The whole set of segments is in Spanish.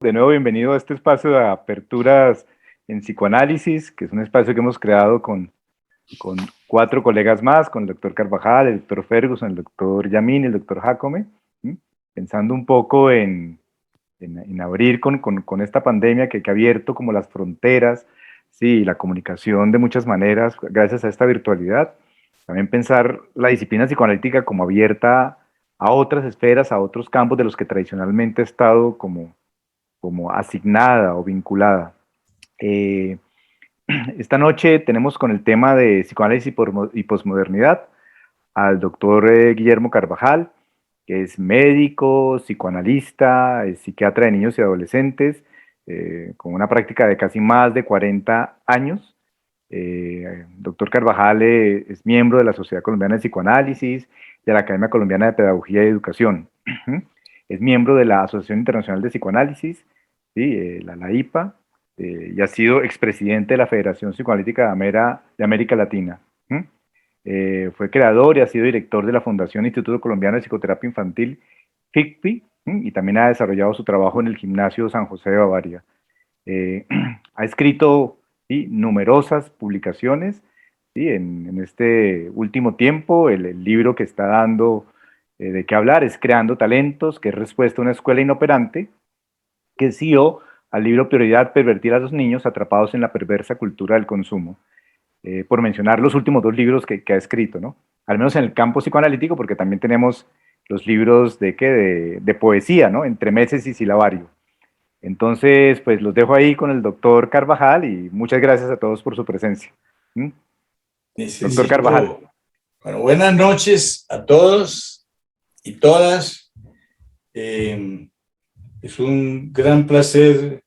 De nuevo, bienvenido a este espacio de aperturas en psicoanálisis, que es un espacio que hemos creado con 4 colegas más, con el doctor Carvajal, el doctor Ferguson, el doctor Yamin y el doctor Jacome, ¿sí? Pensando un poco en abrir con esta pandemia que ha abierto como las fronteras, sí, la comunicación de muchas maneras, gracias a esta virtualidad. También pensar la disciplina psicoanalítica como abierta a otras esferas, a otros campos de los que tradicionalmente ha estado como asignada o vinculada. Eh, esta noche tenemos con el tema de psicoanálisis y posmodernidad al doctor Guillermo Carvajal, que es médico, psicoanalista, es psiquiatra de niños y adolescentes, con una práctica de casi más de 40 años. Doctor Carvajal es miembro de la Sociedad Colombiana de Psicoanálisis, de la Academia Colombiana de Pedagogía y Educación. Es miembro de la Asociación Internacional de Psicoanálisis, ¿sí? La IPA, y ha sido expresidente de la Federación Psicoanalítica de América Latina. Fue creador y ha sido director de la Fundación Instituto Colombiano de Psicoterapia Infantil, FICPI, y también ha desarrollado su trabajo en el Gimnasio San José de Bavaria. Ha escrito, ¿sí?, numerosas publicaciones, ¿sí?, en este último tiempo. El libro que está dando de qué hablar es Creando Talentos, que es respuesta a una escuela inoperante, que siguió al libro Prioridad: Pervertir a los niños atrapados en la perversa cultura del consumo, por mencionar los últimos 2 libros que ha escrito, ¿no? Al menos en el campo psicoanalítico, porque también tenemos los libros de poesía, ¿no? Entremeses y Silabario. Entonces, pues los dejo ahí con el doctor Carvajal y muchas gracias a todos por su presencia. Doctor Carvajal. Bueno, buenas noches a todos y todas. Es un gran placer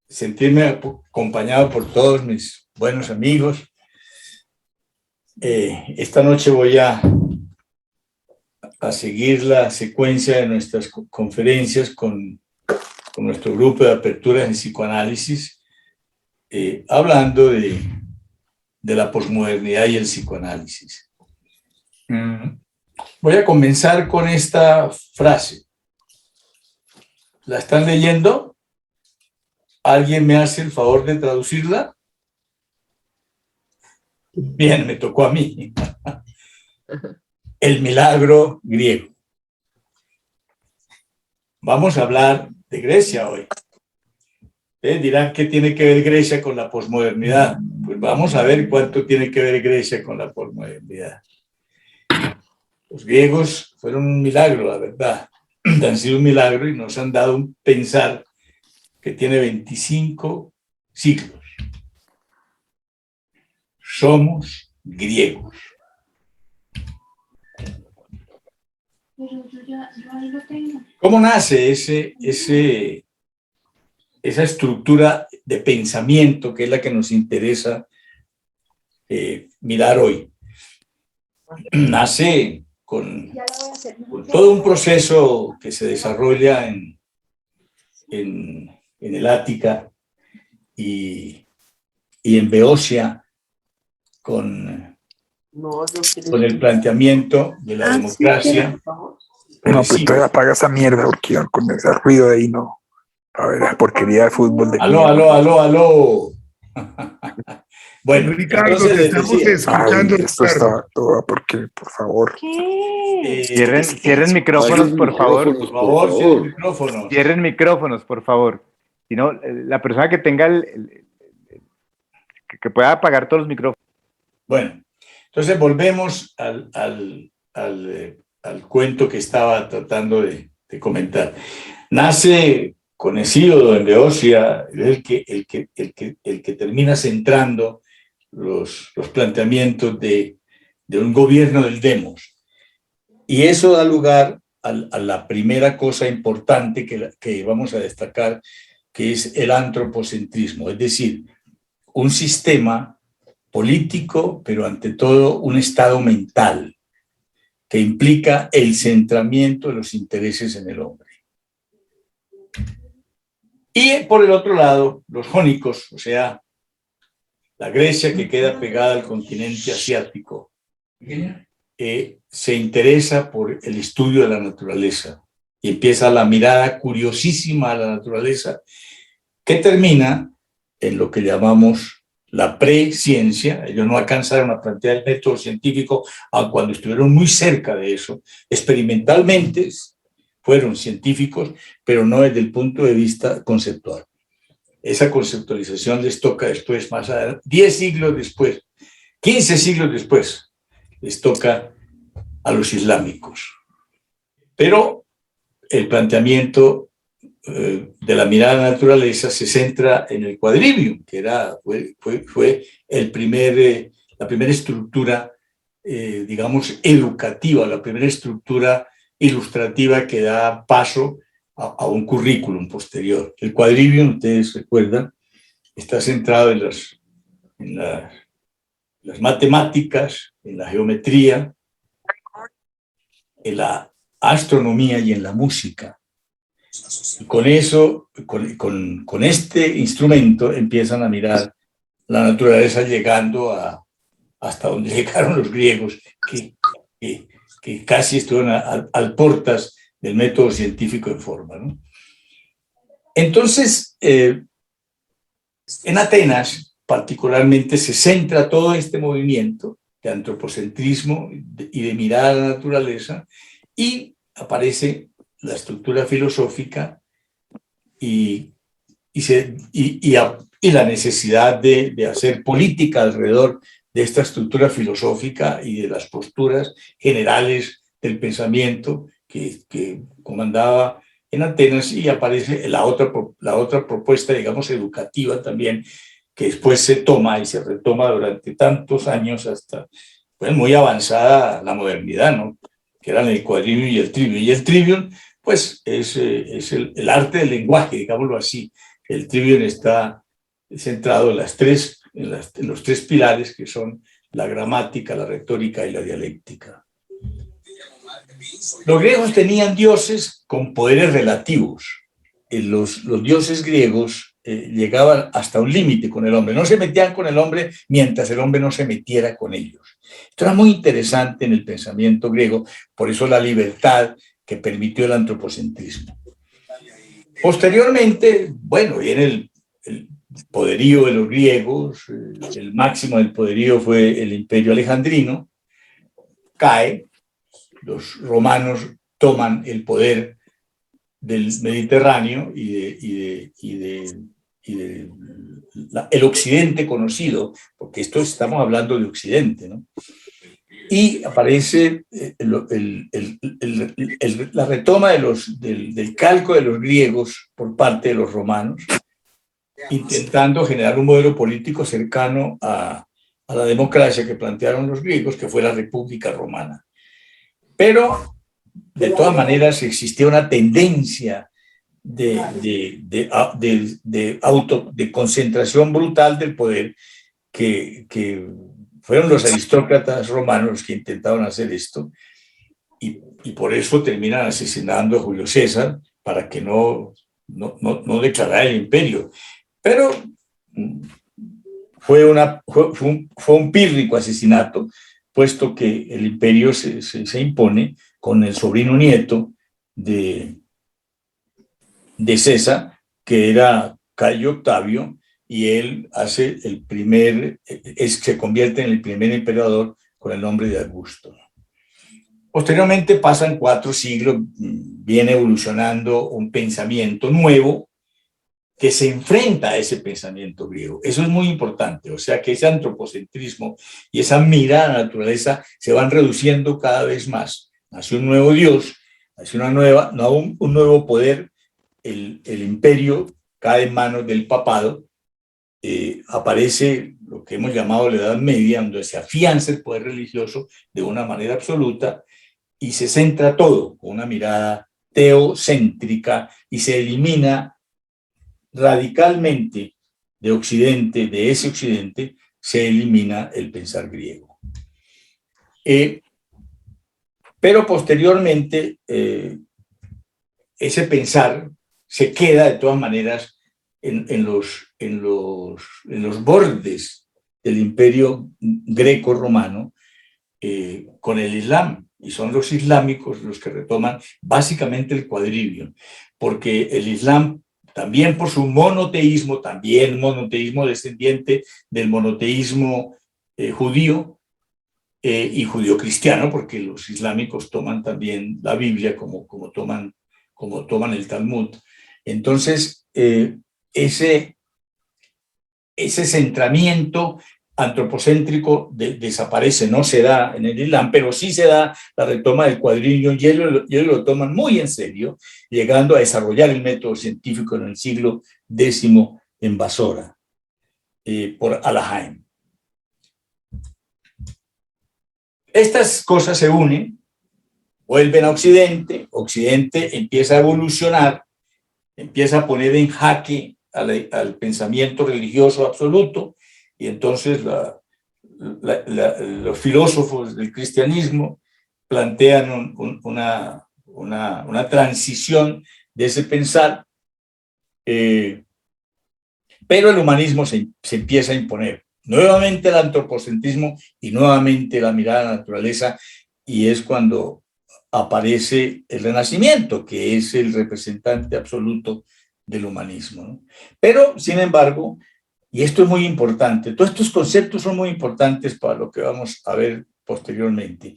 sentirme acompañado por todos mis buenos amigos. Esta noche voy a seguir la secuencia de nuestras conferencias con nuestro grupo de aperturas en psicoanálisis, hablando de la posmodernidad y el psicoanálisis. Voy a comenzar con esta frase. ¿La están leyendo? ¿Alguien me hace el favor de traducirla? Bien, me tocó a mí. El milagro griego. Vamos a hablar de Grecia hoy. Dirán, ¿qué tiene que ver Grecia con la posmodernidad? Pues vamos a ver cuánto tiene que ver Grecia con la posmodernidad. Los griegos fueron un milagro, la verdad. Han sido un milagro y nos han dado un pensar que tiene 25 siglos. Somos griegos. Pero yo ahí lo tengo. ¿Cómo nace esa estructura de pensamiento que es la que nos interesa mirar hoy? Nace con todo un proceso que se desarrolla en el Ática y en Beocia con el planteamiento de la democracia. No, pues entonces apaga esa mierda porque con ese ruido de ahí no. A ver, la porquería de fútbol de Aló. Bueno, Ricardo, entonces te estamos escuchando. Ay, esto está todo porque, por favor. Cierren micrófonos, por favor. Por favor, cierren micrófonos. Cierren micrófonos, por favor. Si no, la persona que tenga que pueda apagar todos los micrófonos. Bueno, entonces volvemos al cuento que estaba tratando de comentar. Nace con Hesíodo en Beocia, el que termina centrando los planteamientos de un gobierno del demos. Y eso da lugar a la primera cosa importante que vamos a destacar, que es el antropocentrismo, es decir, un sistema político, pero ante todo un estado mental que implica el centramiento de los intereses en el hombre. Y por el otro lado, los jónicos, o sea, la Grecia que queda pegada al continente asiático, se interesa por el estudio de la naturaleza, y empieza la mirada curiosísima a la naturaleza, que termina en lo que llamamos la preciencia. Ellos no alcanzaron a plantear el método científico, aun cuando estuvieron muy cerca de eso. Experimentalmente fueron científicos, pero no desde el punto de vista conceptual. Esa conceptualización les toca después, más adelante, 10 siglos después, 15 siglos después, les toca a los islámicos. Pero el planteamiento de la mirada a la naturaleza se centra en el quadrivium, que fue la primera estructura, digamos, educativa, la primera estructura ilustrativa que da paso a un currículum posterior. El quadrivium, ustedes recuerdan, está centrado en las matemáticas, en la geometría, en la astronomía y en la música. Y con eso, con este instrumento, empiezan a mirar la naturaleza llegando hasta donde llegaron los griegos, que casi estuvieron al portas del método científico en forma, ¿no? Entonces, en Atenas, particularmente, se centra todo este movimiento de antropocentrismo y de mirada a la naturaleza, y aparece la estructura filosófica y la necesidad de hacer política alrededor de esta estructura filosófica y de las posturas generales del pensamiento que comandaba en Atenas, y aparece la otra propuesta, digamos, educativa también, que después se toma y se retoma durante tantos años hasta pues, muy avanzada la modernidad, ¿no? Que eran el quadrivium y el trivium. Y el trivium, pues, es el arte del lenguaje, digámoslo así. El trivium está centrado en los tres pilares que son la gramática, la retórica y la dialéctica. Los griegos tenían dioses con poderes relativos. Los dioses griegos llegaban hasta un límite con el hombre. No se metían con el hombre mientras el hombre no se metiera con ellos. Esto era muy interesante en el pensamiento griego, por eso la libertad que permitió el antropocentrismo. Posteriormente, bueno, viene el poderío de los griegos, el máximo del poderío fue el Imperio Alejandrino, cae, los romanos toman el poder del Mediterráneo y el occidente conocido, porque estamos hablando de occidente, ¿no? Y aparece la retoma del calco de los griegos por parte de los romanos, intentando generar un modelo político cercano a la democracia que plantearon los griegos, que fue la República Romana. Pero, de todas maneras, existía una tendencia de concentración brutal del poder, que fueron los aristócratas romanos los que intentaron hacer esto, y por eso terminan asesinando a Julio César para que no declarara el imperio. Pero fue un pírrico asesinato, puesto que el imperio se impone con el sobrino nieto de César, que era Cayo Octavio, y él se convierte en el primer emperador con el nombre de Augusto. Posteriormente pasan 4 siglos, viene evolucionando un pensamiento nuevo que se enfrenta a ese pensamiento griego. Eso es muy importante, o sea que ese antropocentrismo y esa mirada a la naturaleza se van reduciendo cada vez más. Nace un nuevo Dios, nace un nuevo poder, el imperio cae en manos del papado, aparece lo que hemos llamado la Edad Media, donde se afianza el poder religioso de una manera absoluta y se centra todo con una mirada teocéntrica y se elimina radicalmente de ese occidente, se elimina el pensar griego. Pero posteriormente ese pensar se queda de todas maneras en los bordes del imperio greco-romano con el Islam. y son los islámicos los que retoman básicamente el cuadrivio, porque el Islam, también por su monoteísmo, también monoteísmo descendiente del monoteísmo judío y judío-cristiano, porque los islámicos toman también la Biblia como toman el Talmud. Entonces, ese centramiento antropocéntrico desaparece, no se da en el Islam, pero sí se da la retoma del cuadrivio y ellos lo toman muy en serio, llegando a desarrollar el método científico en el siglo X en Basora, por Al-Haim. Estas cosas se unen, vuelven a Occidente, Occidente empieza a evolucionar, empieza a poner en jaque al pensamiento religioso absoluto, y entonces los filósofos del cristianismo plantean una transición de ese pensar, pero el humanismo se empieza a imponer. Nuevamente el antropocentrismo y nuevamente la mirada a la naturaleza, y es cuando aparece el Renacimiento, que es el representante absoluto del humanismo, ¿no? Pero, sin embargo, y esto es muy importante, todos estos conceptos son muy importantes para lo que vamos a ver posteriormente.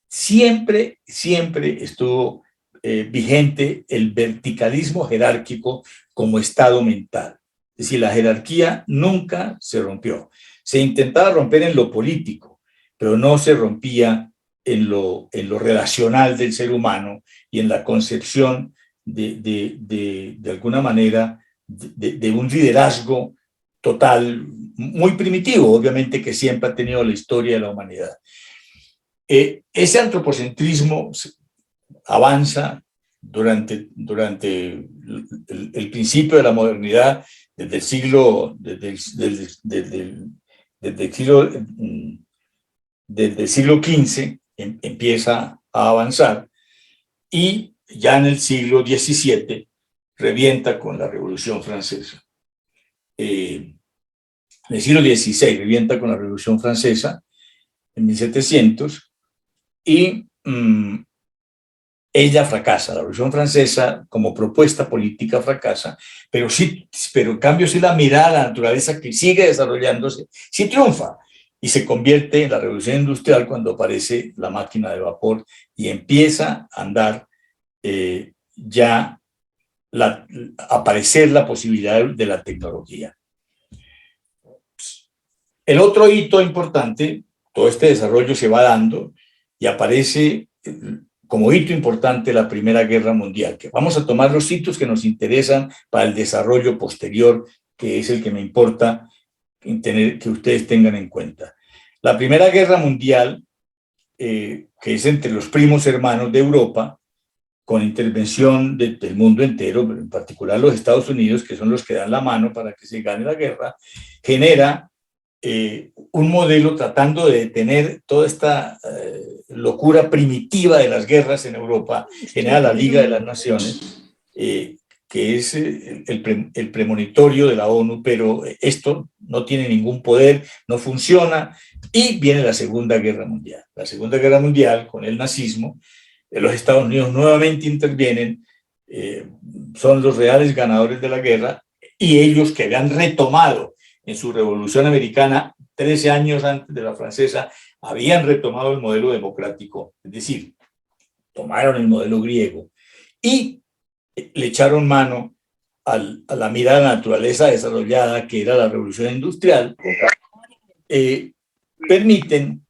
Siempre estuvo vigente el verticalismo jerárquico como estado mental. Es decir, la jerarquía nunca se rompió. Se intentaba romper en lo político, pero no se rompía en lo relacional del ser humano y en la concepción de alguna manera de un liderazgo total, muy primitivo, obviamente, que siempre ha tenido la historia de la humanidad. Ese antropocentrismo avanza durante el principio de la modernidad, desde el siglo XV, empieza a avanzar, y ya en el siglo XVII revienta con la Revolución Francesa. En el siglo XVI revienta con la Revolución Francesa, en 1700, y ella fracasa. La Revolución Francesa como propuesta política fracasa, pero en cambio sí la mirada a la naturaleza, que sigue desarrollándose, sí triunfa, y se convierte en la Revolución Industrial cuando aparece la máquina de vapor y empieza a andar ya aparecer la posibilidad de la tecnología. El otro hito importante, todo este desarrollo se va dando y aparece como hito importante la Primera Guerra Mundial, que vamos a tomar los hitos que nos interesan para el desarrollo posterior, que es el que me importa que ustedes tengan en cuenta. La Primera Guerra Mundial, que es entre los primos hermanos de Europa, con intervención del mundo entero, en particular los Estados Unidos, que son los que dan la mano para que se gane la guerra, genera un modelo tratando de detener toda esta locura primitiva de las guerras en Europa, genera la Liga de las Naciones, que es el premonitorio de la ONU, pero esto no tiene ningún poder, no funciona, y viene la Segunda Guerra Mundial. La Segunda Guerra Mundial, con el nazismo, los Estados Unidos nuevamente intervienen, son los reales ganadores de la guerra, y ellos, que habían retomado en su Revolución Americana 13 años antes de la francesa, habían retomado el modelo democrático, es decir, tomaron el modelo griego y le echaron mano a la mirada de la naturaleza desarrollada, que era la Revolución Industrial. Permiten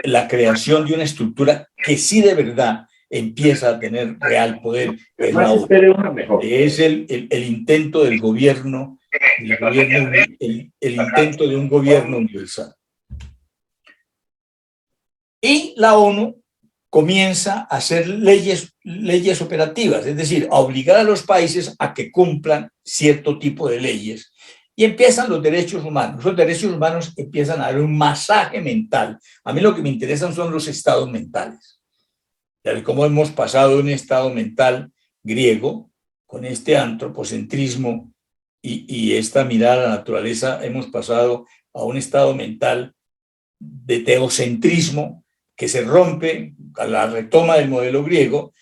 la creación de una estructura que sí de verdad empieza a tener real poder, que es el intento del gobierno, el intento de un gobierno universal. Y la ONU comienza a hacer leyes operativas, es decir, a obligar a los países a que cumplan cierto tipo de leyes. Y empiezan los derechos humanos. Los derechos humanos empiezan a dar un masaje mental. A mí lo que me interesan son los estados mentales. Cómo hemos pasado de un estado mental griego, con este antropocentrismo y esta mirada a la naturaleza, hemos pasado a un estado mental de teocentrismo, que se rompe a la retoma del modelo griego,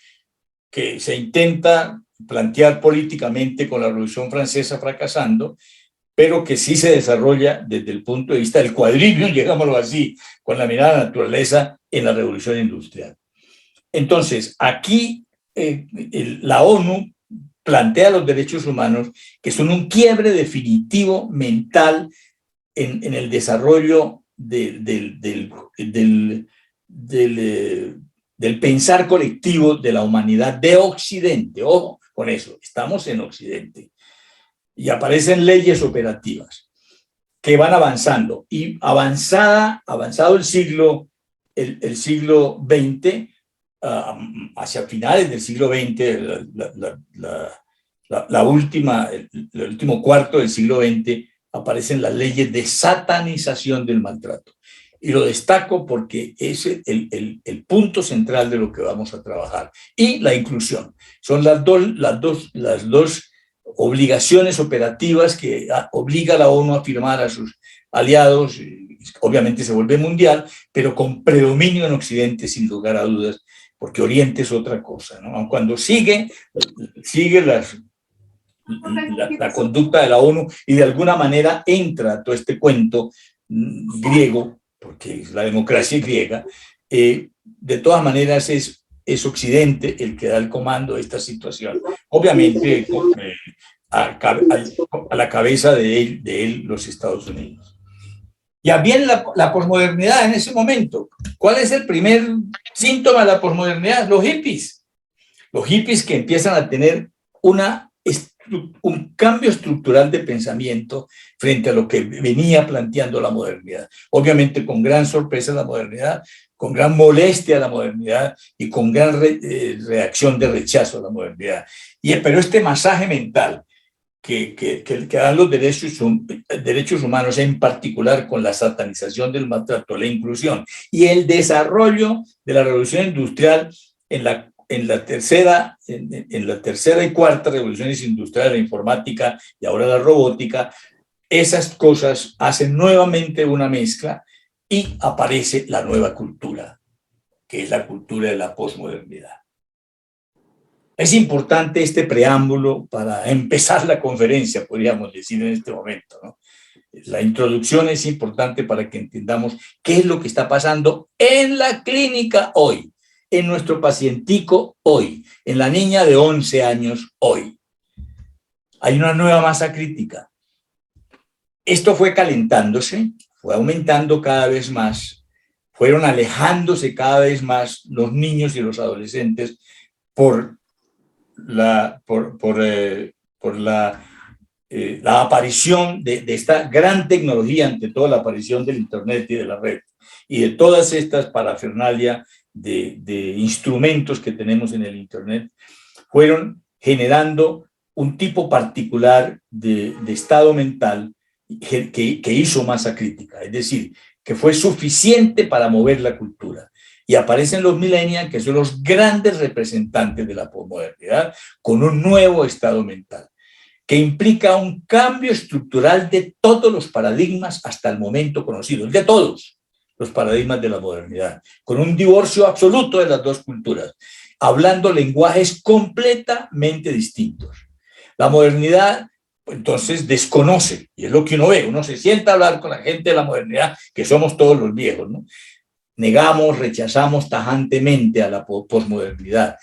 que se intenta plantear políticamente con la Revolución Francesa fracasando, pero que sí se desarrolla desde el punto de vista del cuadrivium, digámoslo así, con la mirada a la naturaleza en la Revolución Industrial. Entonces, aquí la ONU plantea los derechos humanos que son un quiebre definitivo mental en el desarrollo del pensar colectivo de la humanidad de Occidente. Ojo con eso, estamos en Occidente. Y aparecen leyes operativas que van avanzando. Y avanzado el siglo XX, hacia finales del siglo XX, el último cuarto del siglo XX, aparecen las leyes de satanización del maltrato. Y lo destaco porque es el punto central de lo que vamos a trabajar. Y la inclusión. Son las dos obligaciones operativas que obliga a la ONU a firmar a sus aliados. Obviamente se vuelve mundial, pero con predominio en Occidente, sin lugar a dudas, porque Oriente es otra cosa, ¿no? Cuando sigue la conducta de la ONU y de alguna manera entra todo este cuento griego, porque es la democracia griega, de todas maneras es Occidente el que da el comando de esta situación. Obviamente a la cabeza de él los Estados Unidos. Y bien la posmodernidad en ese momento. ¿Cuál es el primer síntoma de la posmodernidad? Los hippies. Los hippies que empiezan a tener un cambio estructural de pensamiento frente a lo que venía planteando la modernidad. Obviamente con gran sorpresa la modernidad, con gran molestia la modernidad y con gran reacción de rechazo a la modernidad. Pero este masaje mental que dan los derechos humanos, en particular con la satanización del maltrato, la inclusión y el desarrollo de la revolución industrial en la tercera y cuarta revoluciones industriales, la informática y ahora la robótica, esas cosas hacen nuevamente una mezcla y aparece la nueva cultura, que es la cultura de la posmodernidad. Es importante este preámbulo para empezar la conferencia, podríamos decir en este momento, ¿no? La introducción es importante para que entendamos qué es lo que está pasando en la clínica hoy, en nuestro pacientico hoy, en la niña de 11 años hoy. Hay una nueva masa crítica. Esto fue calentándose, fue aumentando cada vez más, fueron alejándose cada vez más los niños y los adolescentes por la aparición de esta gran tecnología, ante todo la aparición del Internet y de la red, y de todas estas parafernalia de instrumentos que tenemos en el Internet, fueron generando un tipo particular de estado mental que hizo masa crítica, es decir, que fue suficiente para mover la cultura. Y aparecen los millennials, que son los grandes representantes de la posmodernidad, con un nuevo estado mental, que implica un cambio estructural de todos los paradigmas hasta el momento conocidos, de todos los paradigmas de la modernidad, con un divorcio absoluto de las dos culturas, hablando lenguajes completamente distintos. La modernidad, entonces, desconoce, y es lo que uno ve, uno se sienta a hablar con la gente de la modernidad, que somos todos los viejos, ¿no? Negamos, rechazamos tajantemente a la posmodernidad,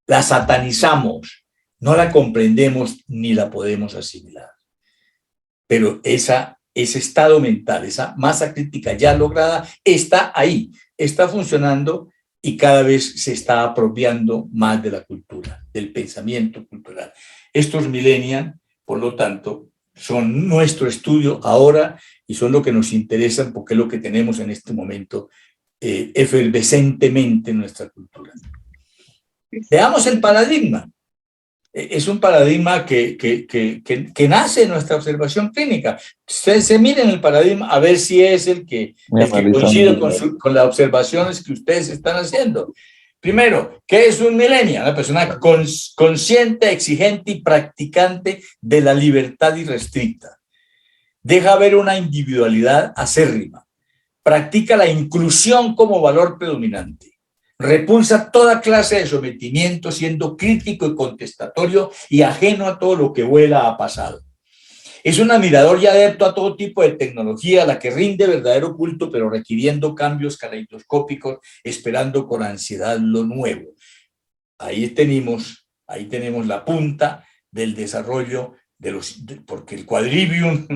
la satanizamos, no la comprendemos ni la podemos asimilar. Pero ese estado mental, esa masa crítica ya lograda, está ahí, está funcionando y cada vez se está apropiando más de la cultura, del pensamiento cultural. Estos millennials, por lo tanto, son nuestro estudio ahora y son lo que nos interesan porque es lo que tenemos en este momento efervescentemente en nuestra cultura. Veamos el paradigma. Es un paradigma que nace en nuestra observación clínica. Se miren el paradigma a ver si es el que coincide con las observaciones que ustedes están haciendo. Primero, ¿qué es un millennial? Una persona consciente, exigente y practicante de la libertad irrestricta. Deja ver una individualidad acérrima. practica la inclusión como valor predominante. Repulsa toda clase de sometimiento, siendo crítico y contestatorio y ajeno a todo lo que vuela a pasado. Es un admirador y adepto a todo tipo de tecnología, a la que rinde verdadero culto, pero requiriendo cambios caleidoscópicos, esperando con ansiedad lo nuevo. Ahí tenemos la punta del desarrollo porque el quadrivium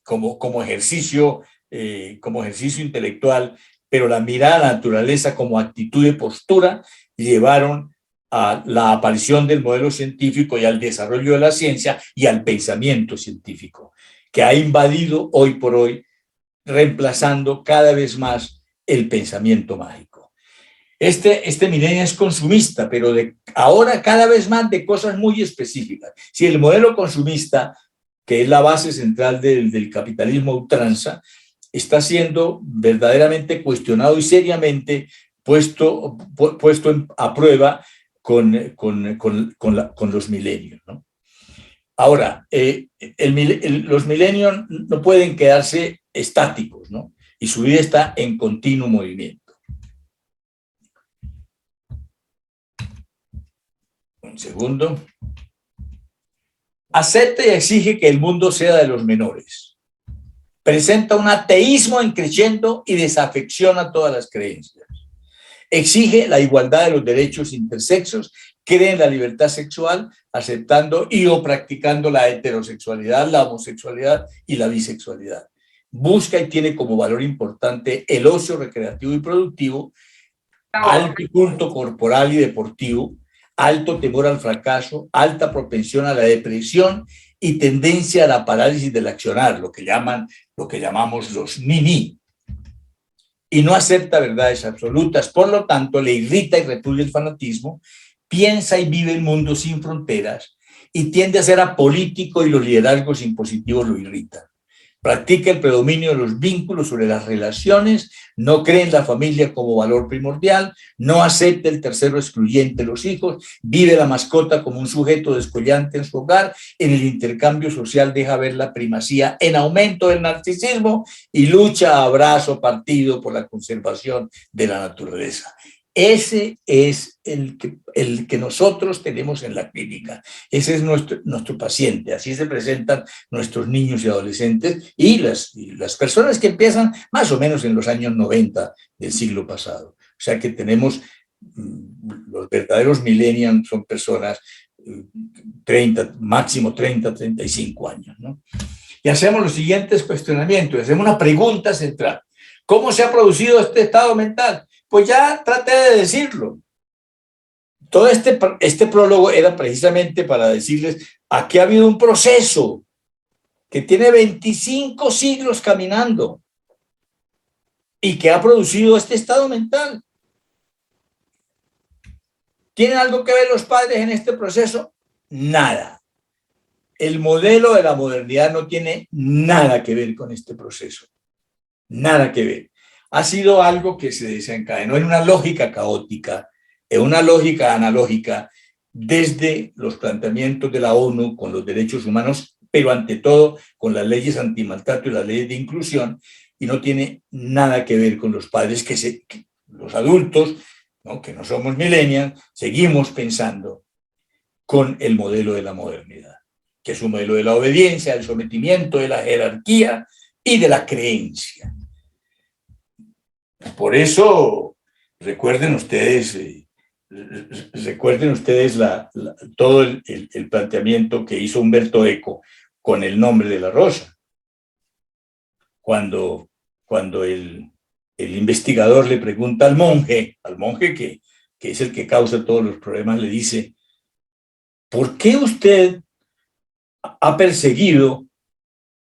como ejercicio intelectual, pero la mirada a la naturaleza como actitud y postura llevaron a la aparición del modelo científico y al desarrollo de la ciencia y al pensamiento científico, que ha invadido hoy por hoy, reemplazando cada vez más el pensamiento mágico. Este milenio es consumista, pero ahora cada vez más de cosas muy específicas. Si el modelo consumista, que es la base central del capitalismo a ultranza, está siendo verdaderamente cuestionado y seriamente puesto a prueba con los milenios, ¿no? Ahora, los milenios no pueden quedarse estáticos, ¿no? Y su vida está en continuo movimiento. Un segundo. Acepta y exige que el mundo sea de los menores. Presenta un ateísmo en creciendo y desafecciona a todas las creencias. Exige la igualdad de los derechos intersexos, cree en la libertad sexual, aceptando y o practicando la heterosexualidad, la homosexualidad y la bisexualidad. Busca y tiene como valor importante el ocio recreativo y productivo, alto culto corporal y deportivo, alto temor al fracaso, alta propensión a la depresión y tendencia a la parálisis del accionar, lo que llamamos los ni-ni. Y no acepta verdades absolutas, por lo tanto le irrita y repudia el fanatismo, piensa y vive el mundo sin fronteras y tiende a ser apolítico y los liderazgos impositivos lo irritan. Practica el predominio de los vínculos sobre las relaciones, no cree en la familia como valor primordial, no acepta el tercero excluyente, los hijos, vive la mascota como un sujeto descollante en su hogar, en el intercambio social deja ver la primacía en aumento del narcisismo y lucha a brazo partido por la conservación de la naturaleza. Ese es el que nosotros tenemos en la clínica. Ese es nuestro paciente. Así se presentan nuestros niños y adolescentes y las personas que empiezan más o menos en los años 90 del siglo pasado. O sea que tenemos los verdaderos millennials, son personas 30, máximo 30, 35 años, ¿no? Y hacemos los siguientes cuestionamientos, hacemos una pregunta central. ¿Cómo se ha producido este estado mental? Pues ya traté de decirlo. Todo este prólogo era precisamente para decirles aquí ha habido un proceso que tiene 25 siglos caminando y que ha producido este estado mental. ¿Tienen algo que ver los padres en este proceso? Nada. El modelo de la modernidad no tiene nada que ver con este proceso. Nada que ver. Ha sido algo que se desencadenó en una lógica caótica, en una lógica analógica, desde los planteamientos de la ONU con los derechos humanos, pero ante todo con las leyes antimaltrato y las leyes de inclusión, y no tiene nada que ver con los padres que los adultos, ¿no?, que no somos millennials, seguimos pensando con el modelo de la modernidad, que es un modelo de la obediencia, del sometimiento, de la jerarquía y de la creencia. Por eso, recuerden ustedes todo el planteamiento que hizo Umberto Eco con el nombre de la rosa. Cuando el investigador le pregunta al monje que es el que causa todos los problemas, le dice, ¿por qué usted ha perseguido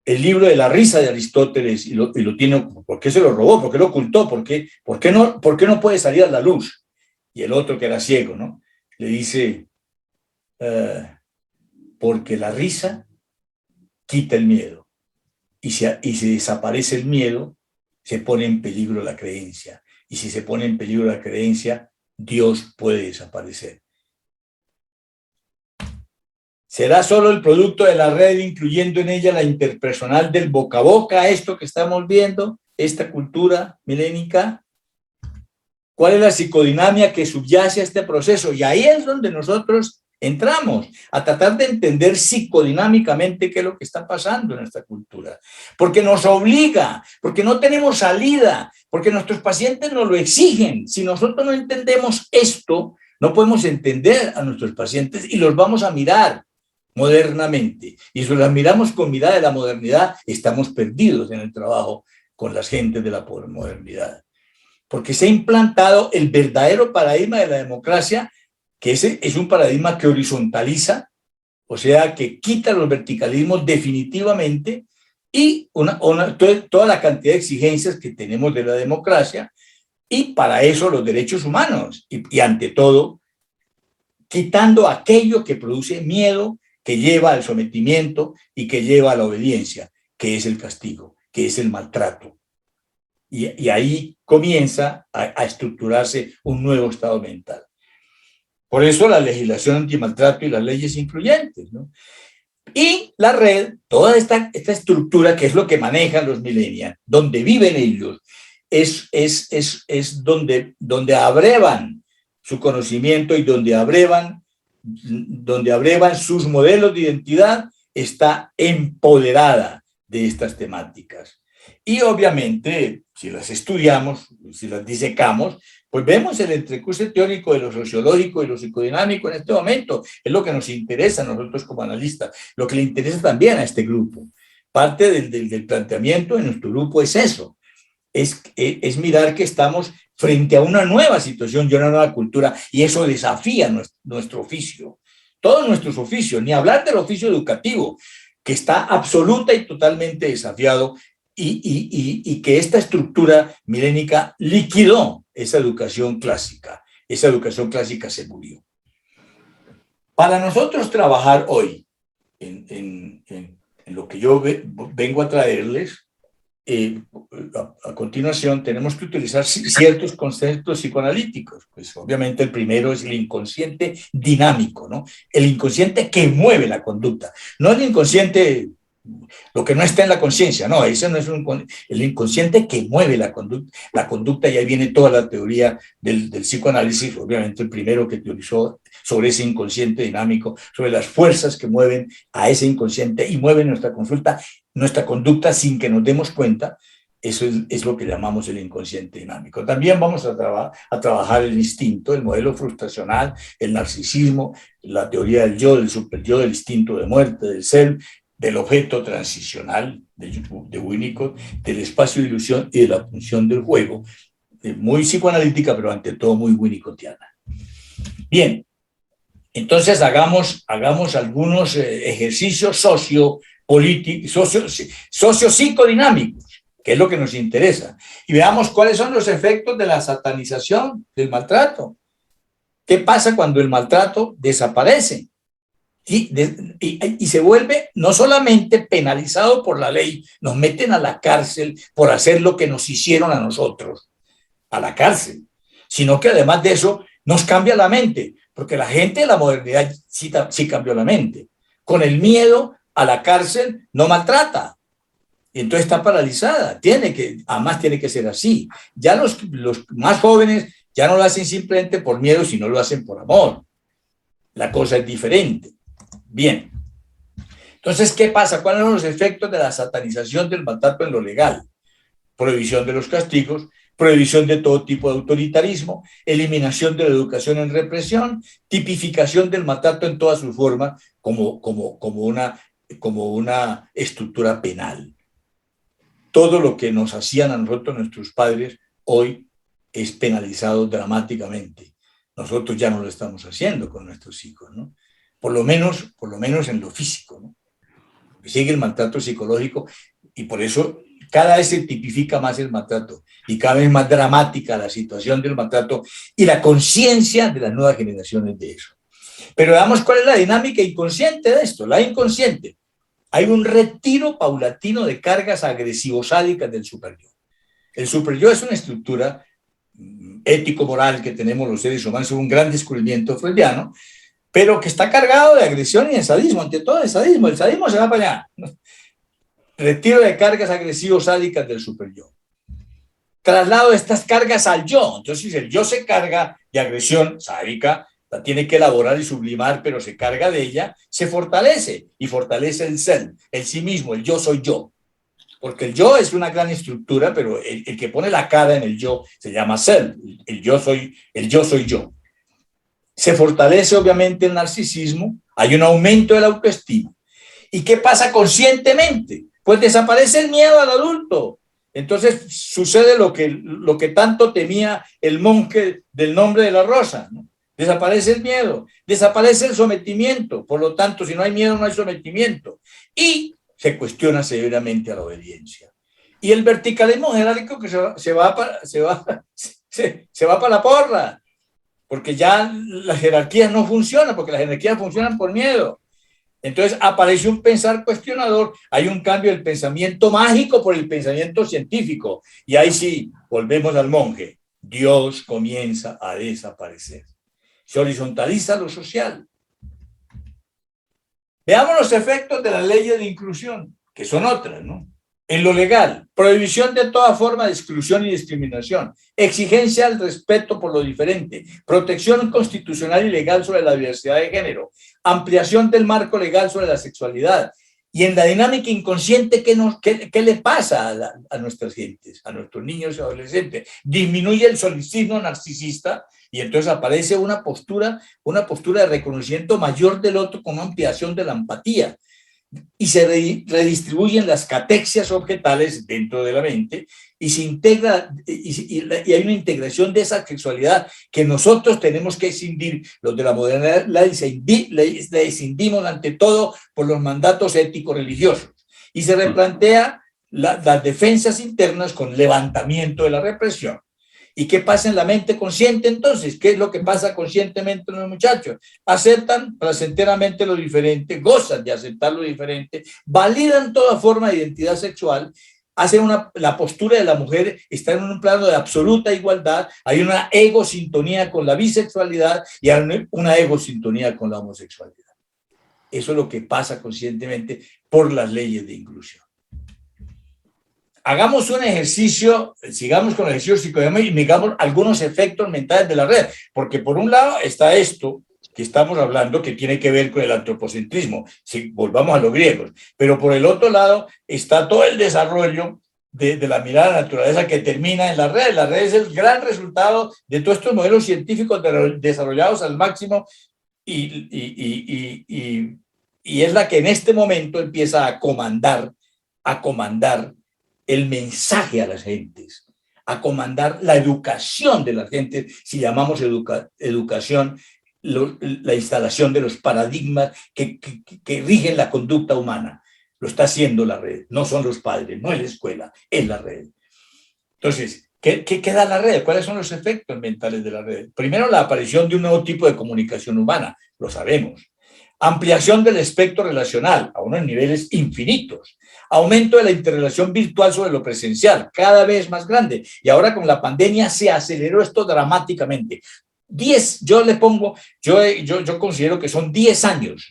el libro de la risa de Aristóteles y lo tiene? ¿Por qué se lo robó? ¿Por qué lo ocultó? ¿Por qué no puede salir a la luz? Y el otro, que era ciego, ¿no?, le dice, porque la risa quita el miedo. Y si desaparece el miedo, se pone en peligro la creencia. Y si se pone en peligro la creencia, Dios puede desaparecer. ¿Será solo el producto de la red, incluyendo en ella la interpersonal del boca a boca, esto que estamos viendo? esta cultura milénica? ¿Cuál es la psicodinamia que subyace a este proceso? Y ahí es donde nosotros entramos a tratar de entender psicodinámicamente qué es lo que está pasando en esta cultura. Porque nos obliga, porque no tenemos salida, porque nuestros pacientes nos lo exigen. Si nosotros no entendemos esto, no podemos entender a nuestros pacientes y los vamos a mirar modernamente. Y si los miramos con mirada de la modernidad, estamos perdidos en el trabajo con las gentes de la modernidad. Porque se ha implantado el verdadero paradigma de la democracia, que ese es un paradigma que horizontaliza, o sea, que quita los verticalismos definitivamente y toda la cantidad de exigencias que tenemos de la democracia, y para eso los derechos humanos, y ante todo, quitando aquello que produce miedo, que lleva al sometimiento y que lleva a la obediencia, que es el castigo, que es el maltrato. Y ahí comienza a estructurarse un nuevo estado mental. Por eso la legislación antimaltrato y las leyes incluyentes, ¿no? Y la red, toda esta estructura que es lo que manejan los millennials, donde viven ellos, es donde abrevan su conocimiento y donde abrevan sus modelos de identidad, está empoderada de estas temáticas. Y obviamente, si las estudiamos, si las disecamos, pues vemos el entrecruce teórico de lo sociológico y lo psicodinámico en este momento. Es lo que nos interesa a nosotros como analistas, lo que le interesa también a este grupo. Parte del planteamiento de nuestro grupo es eso, es mirar que estamos frente a una nueva situación y una nueva cultura, y eso desafía nuestro oficio, todos nuestros oficios, ni hablar del oficio educativo, que está absoluta y totalmente desafiado, y que esta estructura milénica liquidó esa educación clásica se murió. Para nosotros trabajar hoy en lo que yo vengo a traerles, a continuación tenemos que utilizar ciertos conceptos psicoanalíticos. Pues obviamente el primero es el inconsciente dinámico, ¿no? El inconsciente que mueve la conducta, no el inconsciente, lo que no está en la conciencia, no, ese no es el inconsciente que mueve la conducta, y ahí viene toda la teoría del psicoanálisis, obviamente el primero que teorizó sobre ese inconsciente dinámico, sobre las fuerzas que mueven a ese inconsciente y mueven nuestra conducta sin que nos demos cuenta. Eso es lo que llamamos el inconsciente dinámico. También vamos a trabajar el instinto, el modelo frustracional, el narcisismo, la teoría del yo, del superyo, del instinto de muerte, del self, del objeto transicional de Winnicott, del espacio de ilusión y de la función del juego, muy psicoanalítica, pero ante todo muy winnicottiana. Bien, entonces hagamos algunos ejercicios socio-psicodinámicos, que es lo que nos interesa, y veamos cuáles son los efectos de la satanización del maltrato. ¿Qué pasa cuando el maltrato desaparece? Y se vuelve no solamente penalizado por la ley, nos meten a la cárcel por hacer lo que nos hicieron a nosotros, a la cárcel, sino que además de eso nos cambia la mente, porque la gente de la modernidad sí cambió la mente. Con el miedo a la cárcel no maltrata, y entonces está paralizada. Además tiene que ser así. Ya los más jóvenes ya no lo hacen simplemente por miedo, sino lo hacen por amor. La cosa es diferente. Bien, entonces, ¿qué pasa? ¿Cuáles son los efectos de la satanización del maltrato en lo legal? Prohibición de los castigos, prohibición de todo tipo de autoritarismo, eliminación de la educación en represión, tipificación del maltrato en todas sus formas como una estructura penal. Todo lo que nos hacían a nosotros nuestros padres hoy es penalizado dramáticamente. Nosotros ya no lo estamos haciendo con nuestros hijos, ¿no? Por lo menos en lo físico, ¿no? Sigue el maltrato psicológico, y por eso cada vez se tipifica más el maltrato y cada vez más dramática la situación del maltrato y la conciencia de las nuevas generaciones de eso. Pero veamos cuál es la dinámica inconsciente de esto. La inconsciente: hay un retiro paulatino de cargas agresivo-sádicas del superyo. El superyo es una estructura ético-moral que tenemos los seres humanos, es un gran descubrimiento freudiano, pero que está cargado de agresión y de sadismo, ante todo el sadismo se va para allá. Retiro de cargas agresivos sádicas del superyo. traslado estas cargas al yo. Entonces, el yo se carga de agresión sádica, la tiene que elaborar y sublimar, pero se carga de ella, se fortalece y fortalece el ser, el sí mismo, el yo soy yo. Porque el yo es una gran estructura, pero el que pone la cara en el yo se llama ser, el yo soy yo. Se fortalece obviamente el narcisismo, hay un aumento de la autoestima. ¿Y qué pasa conscientemente? Pues desaparece el miedo al adulto. Entonces sucede lo que tanto temía el monje del nombre de la rosa, ¿no? Desaparece el miedo, desaparece el sometimiento. Por lo tanto, si no hay miedo, no hay sometimiento. Y se cuestiona severamente a la obediencia. Y el verticalismo jerárquico que se va para la porra, porque ya las jerarquías no funcionan, porque las jerarquías funcionan por miedo. Entonces aparece un pensar cuestionador, hay un cambio del pensamiento mágico por el pensamiento científico. Y ahí sí, volvemos al monje. Dios comienza a desaparecer. Se horizontaliza lo social. Veamos los efectos de las leyes de inclusión, que son otras, ¿no? En lo legal, prohibición de toda forma de exclusión y discriminación, exigencia al respeto por lo diferente, protección constitucional y legal sobre la diversidad de género, ampliación del marco legal sobre la sexualidad. Y en la dinámica inconsciente, ¿qué le pasa a nuestras gentes, a nuestros niños y adolescentes? Disminuye el solipsismo narcisista y entonces aparece una postura de reconocimiento mayor del otro con ampliación de la empatía. Y se redistribuyen las catexias objetales dentro de la mente y se integra y hay una integración de esa sexualidad que nosotros tenemos que escindir, los de la modernidad la escindimos ante todo por los mandatos éticos religiosos y se replantea las defensas internas con levantamiento de la represión. ¿Y qué pasa en la mente consciente entonces? ¿Qué es lo que pasa conscientemente en los muchachos? Aceptan placenteramente lo diferente, gozan de aceptar lo diferente, validan toda forma de identidad sexual, hacen la postura de la mujer está en un plano de absoluta igualdad, hay una egosintonía con la bisexualidad y hay una egosintonía con la homosexualidad. Eso es lo que pasa conscientemente por las leyes de inclusión. Hagamos un ejercicio, sigamos con el ejercicio psicodinámico y miramos algunos efectos mentales de la red, porque por un lado está esto que estamos hablando que tiene que ver con el antropocentrismo, si volvamos a los griegos, pero por el otro lado está todo el desarrollo de la mirada a la naturaleza que termina en la red. La red es el gran resultado de todos estos modelos científicos desarrollados al máximo y es la que en este momento empieza a comandar el mensaje a las gentes, a comandar la educación de las gentes, si llamamos educación, la instalación de los paradigmas que rigen la conducta humana. Lo está haciendo la red, no son los padres, no es la escuela, es la red. Entonces, ¿qué da la red? ¿Cuáles son los efectos mentales de la red? Primero, la aparición de un nuevo tipo de comunicación humana, lo sabemos. Ampliación del espectro relacional a unos niveles infinitos. Aumento de la interrelación virtual sobre lo presencial, cada vez más grande. Y ahora con la pandemia se aceleró esto dramáticamente. Yo considero que son 10 años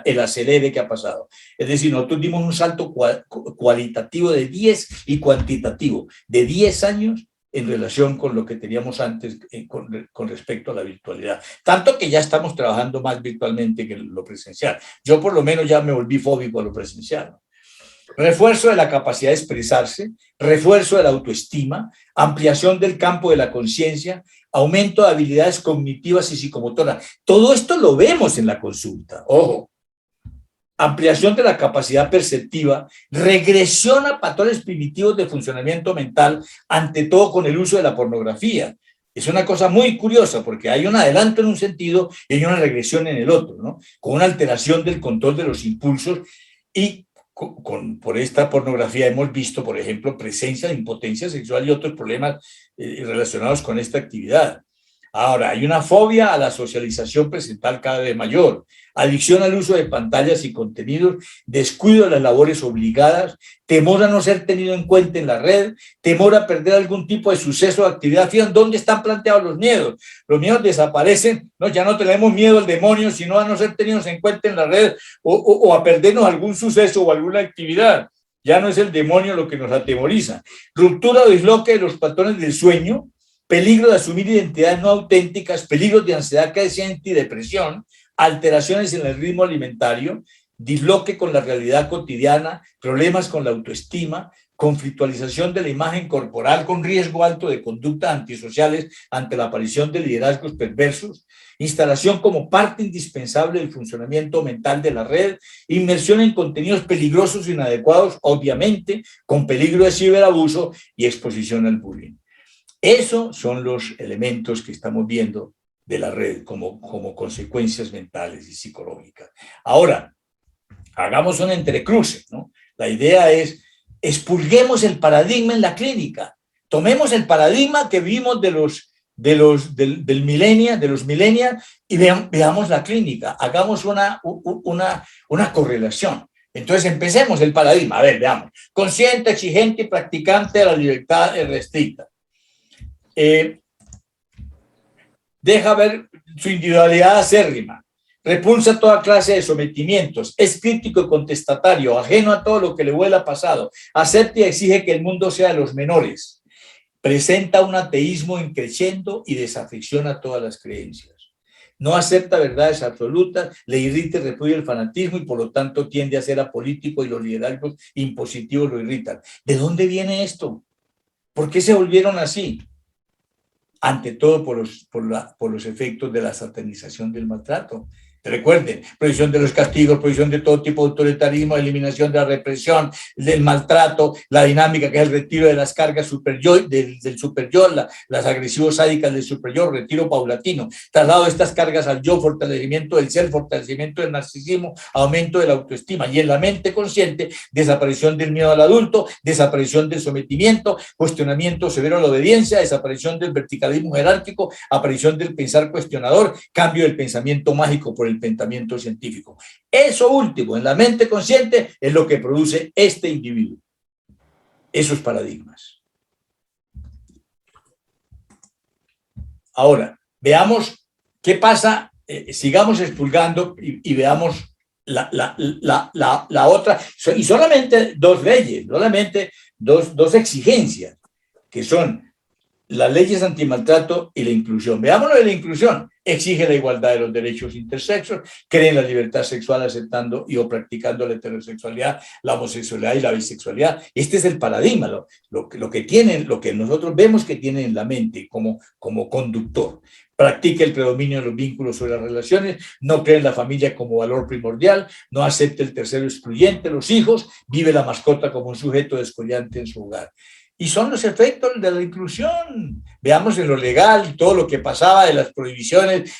el acelere que ha pasado. Es decir, nosotros dimos un salto cualitativo de 10 y cuantitativo de 10 años en relación con lo que teníamos antes con respecto a la virtualidad. Tanto que ya estamos trabajando más virtualmente que lo presencial. Yo por lo menos ya me volví fóbico a lo presencial. Refuerzo de la capacidad de expresarse, refuerzo de la autoestima, ampliación del campo de la conciencia, aumento de habilidades cognitivas y psicomotoras. Todo esto lo vemos en la consulta. Ojo. Ampliación de la capacidad perceptiva, regresión a patrones primitivos de funcionamiento mental, ante todo con el uso de la pornografía. Es una cosa muy curiosa porque hay un adelanto en un sentido y hay una regresión en el otro, ¿no? Con una alteración del control de los impulsos y por esta pornografía hemos visto, por ejemplo, presencia de impotencia sexual y otros problemas relacionados con esta actividad. Ahora, hay una fobia a la socialización presencial cada vez mayor, adicción al uso de pantallas y contenidos, descuido de las labores obligadas, temor a no ser tenido en cuenta en la red, temor a perder algún tipo de suceso o actividad. Fíjense dónde están planteados los miedos. Los miedos desaparecen, ¿no? Ya no tenemos miedo al demonio, sino a no ser tenidos en cuenta en la red o a perdernos algún suceso o alguna actividad. Ya no es el demonio lo que nos atemoriza. Ruptura o disloque de los patrones del sueño, peligro de asumir identidades no auténticas, peligros de ansiedad creciente y depresión, alteraciones en el ritmo alimentario, disloque con la realidad cotidiana, problemas con la autoestima, conflictualización de la imagen corporal con riesgo alto de conductas antisociales ante la aparición de liderazgos perversos, instalación como parte indispensable del funcionamiento mental de la red, inmersión en contenidos peligrosos e inadecuados, obviamente, con peligro de ciberabuso y exposición al bullying. Esos son los elementos que estamos viendo de la red como consecuencias mentales y psicológicas. Ahora, hagamos un entrecruce, ¿no? La idea es, expurguemos el paradigma en la clínica, tomemos el paradigma que vimos de los millennials y veamos la clínica, hagamos una correlación. Entonces empecemos el paradigma, a ver, veamos, consciente, exigente y practicante de la libertad restricta. Deja ver su individualidad acérrima, repulsa toda clase de sometimientos, es crítico y contestatario, ajeno a todo lo que le huele a pasado, acepta y exige que el mundo sea de los menores, presenta un ateísmo increciendo y desafección a todas las creencias. No acepta verdades absolutas, le irrita y repudia el fanatismo y por lo tanto tiende a ser apolítico y los liderazgos impositivos lo irritan. ¿De dónde viene esto? ¿Por qué se volvieron así? Ante todo por los efectos de la satanización del maltrato. Recuerden, prohibición de los castigos, prohibición de todo tipo de autoritarismo, eliminación de la represión, del maltrato, la dinámica que es el retiro de las cargas del superyo, las agresivos sádicas del superyo, retiro paulatino, traslado de estas cargas al yo, fortalecimiento del ser, fortalecimiento del narcisismo, aumento de la autoestima y en la mente consciente, desaparición del miedo al adulto, desaparición del sometimiento, cuestionamiento severo de la obediencia, desaparición del verticalismo jerárquico, aparición del pensar cuestionador, cambio del pensamiento mágico por el pensamiento científico. Eso último, en la mente consciente, es lo que produce este individuo. Esos paradigmas. Ahora, veamos qué pasa, sigamos expurgando y veamos la otra, y solamente dos leyes, solamente dos exigencias, que son las leyes antimaltrato y la inclusión. Veámoslo de la inclusión. Exige la igualdad de los derechos intersexos, cree en la libertad sexual aceptando y o practicando la heterosexualidad, la homosexualidad y la bisexualidad. Este es el paradigma, lo que nosotros vemos que tienen en la mente como conductor. Practica el predominio de los vínculos sobre las relaciones, no cree en la familia como valor primordial, no acepta el tercero excluyente, los hijos, vive la mascota como un sujeto descollante en su hogar. Y son los efectos de la inclusión. Veamos en lo legal todo lo que pasaba de las prohibiciones,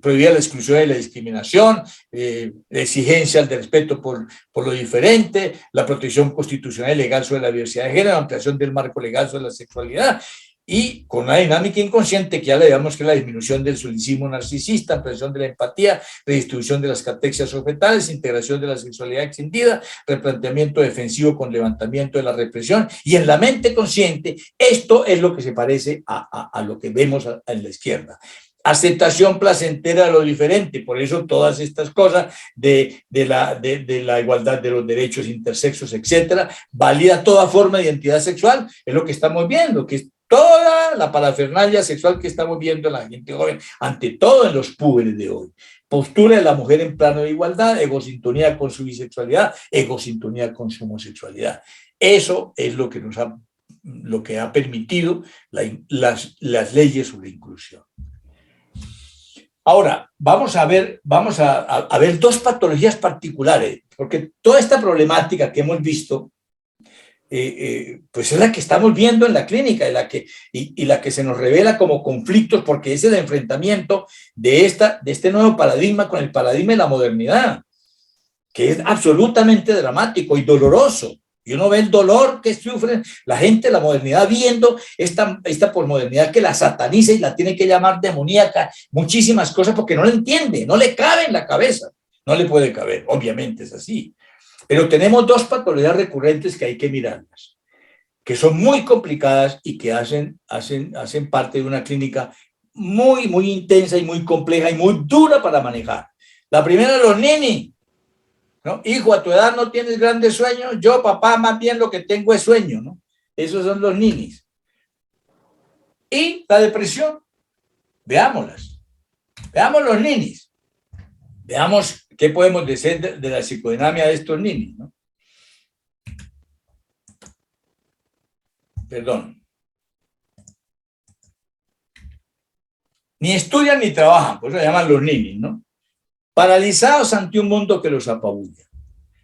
prohibía la exclusión y la discriminación, la exigencia del respeto por lo diferente, la protección constitucional y legal sobre la diversidad de género, la ampliación del marco legal sobre la sexualidad. Y con una dinámica inconsciente que ya le digamos que es la disminución del solicismo narcisista, ampliación de la empatía, redistribución de las catexias fetales, integración de la sexualidad extendida, replanteamiento defensivo con levantamiento de la represión. Y en la mente consciente, esto es lo que se parece a lo que vemos en la izquierda. Aceptación placentera de lo diferente, por eso todas estas cosas de la igualdad de los derechos intersexos, etcétera, valida toda forma de identidad sexual, es lo que estamos viendo, que es toda la parafernalia sexual que estamos viendo en la gente joven, ante todo en los púberes de hoy. Postura de la mujer en plano de igualdad, egosintonía con su bisexualidad, egosintonía con su homosexualidad. Eso es lo que ha permitido las leyes sobre inclusión. Ahora, vamos a ver dos patologías particulares, porque toda esta problemática que hemos visto, pues es la que estamos viendo en la clínica y la que se nos revela como conflictos, porque es el enfrentamiento de este nuevo paradigma con el paradigma de la modernidad, que es absolutamente dramático y doloroso. Y uno ve el dolor que sufre la gente de la modernidad viendo esta posmodernidad que la sataniza y la tiene que llamar demoníaca, muchísimas cosas, porque no la entiende, no le cabe en la cabeza, no le puede caber, obviamente es así. Pero tenemos dos patologías recurrentes que hay que mirarlas, que son muy complicadas y que hacen parte de una clínica muy, muy intensa y muy compleja y muy dura para manejar. La primera, los nenes ¿no? Hijo, a tu edad no tienes grandes sueños, yo, papá, más bien lo que tengo es sueño, ¿no? Esos son los ninis. Y la depresión, veámoslas. Veamos los ninis. Veamos qué podemos decir de la psicodinamia de estos ninis, ¿no? Perdón. Ni estudian ni trabajan, por eso se llaman los ninis, ¿no? Paralizados ante un mundo que los apabulla.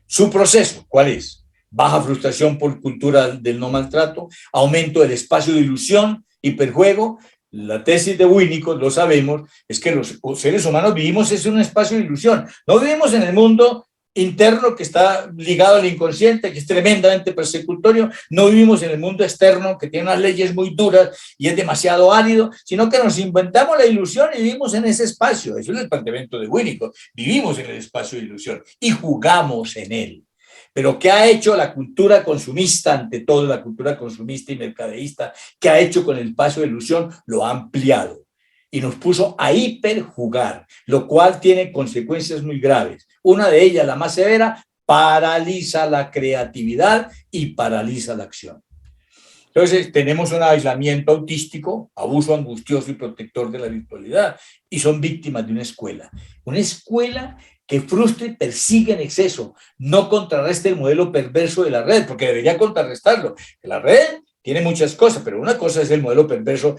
Su proceso, ¿cuál es? Baja frustración por cultura del no maltrato, aumento del espacio de ilusión, hiperjuego. La tesis de Winnicott, lo sabemos, es que los seres humanos vivimos en un espacio de ilusión. No vivimos en el mundo interno que está ligado al inconsciente, que es tremendamente persecutorio. No vivimos en el mundo externo que tiene unas leyes muy duras y es demasiado árido, sino que nos inventamos la ilusión y vivimos en ese espacio. Eso es el planteamiento de Winnicott. Vivimos en el espacio de ilusión y jugamos en él. Pero ¿qué ha hecho la cultura consumista, ante todo la cultura consumista y mercadeísta? ¿Qué ha hecho con el espacio de ilusión? Lo ha ampliado y nos puso a hiperjugar, lo cual tiene consecuencias muy graves. Una de ellas, la más severa, paraliza la creatividad y paraliza la acción. Entonces, tenemos un aislamiento autístico, abuso angustioso y protector de la virtualidad, y son víctimas de una escuela. Una escuela que frustra y persigue en exceso, no contrarresta el modelo perverso de la red, porque debería contrarrestarlo. La red tiene muchas cosas, pero una cosa es el modelo perverso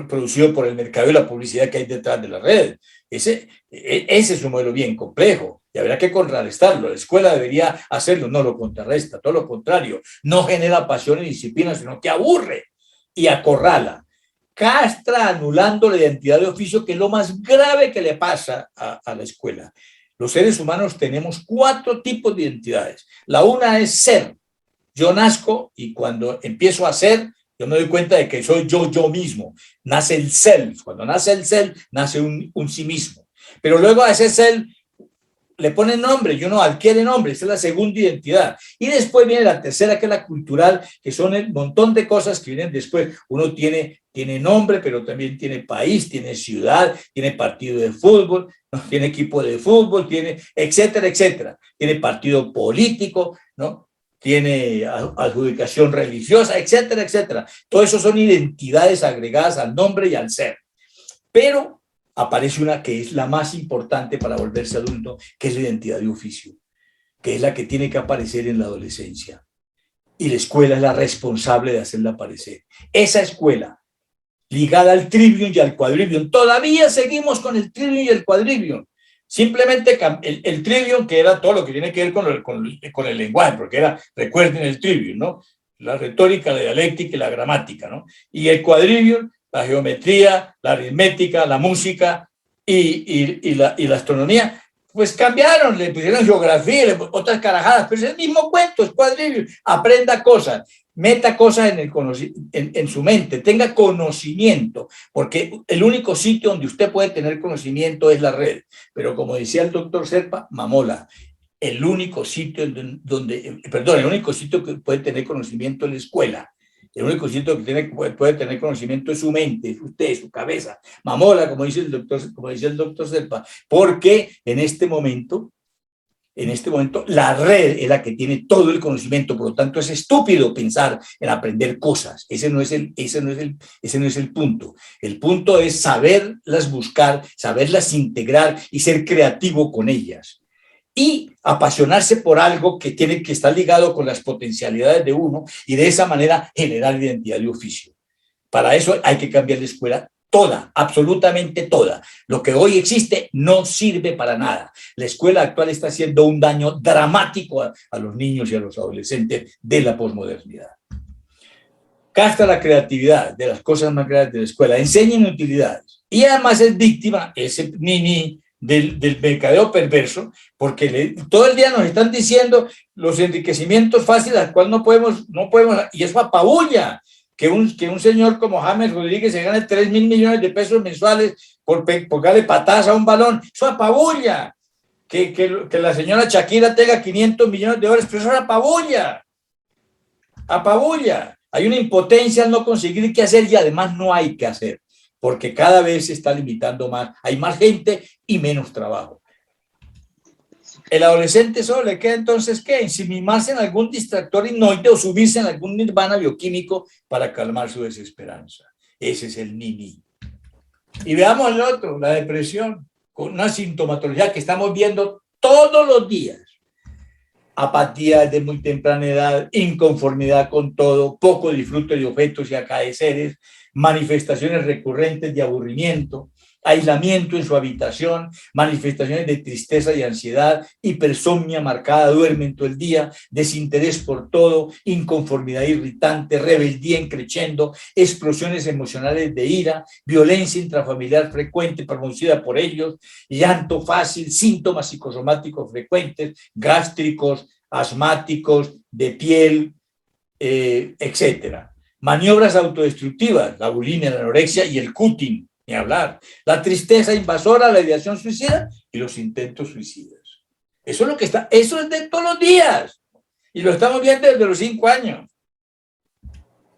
producido por el mercado y la publicidad que hay detrás de la red. Ese es un modelo bien complejo y habrá que contrarrestarlo. La escuela debería hacerlo, no lo contrarresta, todo lo contrario. No genera pasión y disciplina, sino que aburre y acorrala. Castra anulando la identidad de oficio, que es lo más grave que le pasa a la escuela. Los seres humanos tenemos 4 tipos de identidades. La una es ser. Yo nazco y cuando empiezo a ser, yo me doy cuenta de que soy yo mismo. Nace el self. Cuando nace el self, nace un sí mismo. Pero luego a ese self le ponen nombre y uno adquiere nombre. Esa es la segunda identidad. Y después viene la tercera, que es la cultural, que son el montón de cosas que vienen después. Uno tiene nombre, pero también tiene país, tiene ciudad, tiene partido de fútbol, ¿no? Tiene equipo de fútbol, tiene etcétera, etcétera. Tiene partido político, ¿no? Tiene adjudicación religiosa, etcétera, etcétera. Todo eso son identidades agregadas al nombre y al ser. Pero aparece una que es la más importante para volverse adulto, que es la identidad de oficio, que es la que tiene que aparecer en la adolescencia. Y la escuela es la responsable de hacerla aparecer. Esa escuela, ligada al trivium y al quadrivium, todavía seguimos con el trivium y el quadrivium. Simplemente el trivium, que era todo lo que tiene que ver con el lenguaje, porque era, recuerden el trivium, ¿no? La retórica, la dialéctica y la gramática, ¿no? Y el quadrivium, la geometría, la aritmética, la música y la astronomía, pues cambiaron, le pusieron geografía, otras carajadas, pero es el mismo cuento, es quadrivium. Aprenda cosas, meta cosas en su mente, tenga conocimiento, porque el único sitio donde usted puede tener conocimiento es la red. Pero como decía el doctor Serpa, mamola, el único sitio el único sitio que puede tener conocimiento es la escuela. El único sitio que puede tener conocimiento es su mente, es usted, es su cabeza. Mamola, como decía el doctor Serpa, porque en este momento la red es la que tiene todo el conocimiento, por lo tanto es estúpido pensar en aprender cosas. Ese no es el punto. El punto es saberlas buscar, saberlas integrar y ser creativo con ellas. Y apasionarse por algo que está ligado con las potencialidades de uno y de esa manera generar identidad de oficio. Para eso hay que cambiar la escuela toda, absolutamente toda. Lo que hoy existe no sirve para nada. La escuela actual está haciendo un daño dramático a los niños y a los adolescentes de la posmodernidad. Castra la creatividad de las cosas más grandes de la escuela, enseña inutilidades. Y además es víctima, ese niño, del mercadeo perverso, porque todo el día nos están diciendo los enriquecimientos fáciles al cual no podemos, y eso apabulla. Que un señor como James Rodríguez se gane 3.000 millones de pesos mensuales por darle patadas a un balón, eso apabulla. Que la señora Shakira tenga 500 millones de dólares, pero eso apabulla. Hay una impotencia al no conseguir qué hacer y además no hay que hacer, porque cada vez se está limitando más, hay más gente y menos trabajo. El adolescente solo le queda entonces, ¿qué? Ensimismarse en algún distractor hipnoide o subirse en algún nirvana bioquímico para calmar su desesperanza. Ese es el ni-ni. Y veamos el otro, la depresión, con una sintomatología que estamos viendo todos los días. Apatía desde muy temprana edad, inconformidad con todo, poco disfrute de objetos y acaeceres, manifestaciones recurrentes de aburrimiento, aislamiento en su habitación, manifestaciones de tristeza y ansiedad, hipersomnia marcada, duermen todo el día, desinterés por todo, inconformidad irritante, rebeldía increciendo, explosiones emocionales de ira, violencia intrafamiliar frecuente producida por ellos, llanto fácil, síntomas psicosomáticos frecuentes, gástricos, asmáticos, de piel, etcétera. Maniobras autodestructivas, la bulimia, la anorexia y el cutting, ni hablar. La tristeza invasora, la ideación suicida y los intentos suicidas. Eso es lo que está, eso es de todos los días. Y lo estamos viendo desde los 5 años.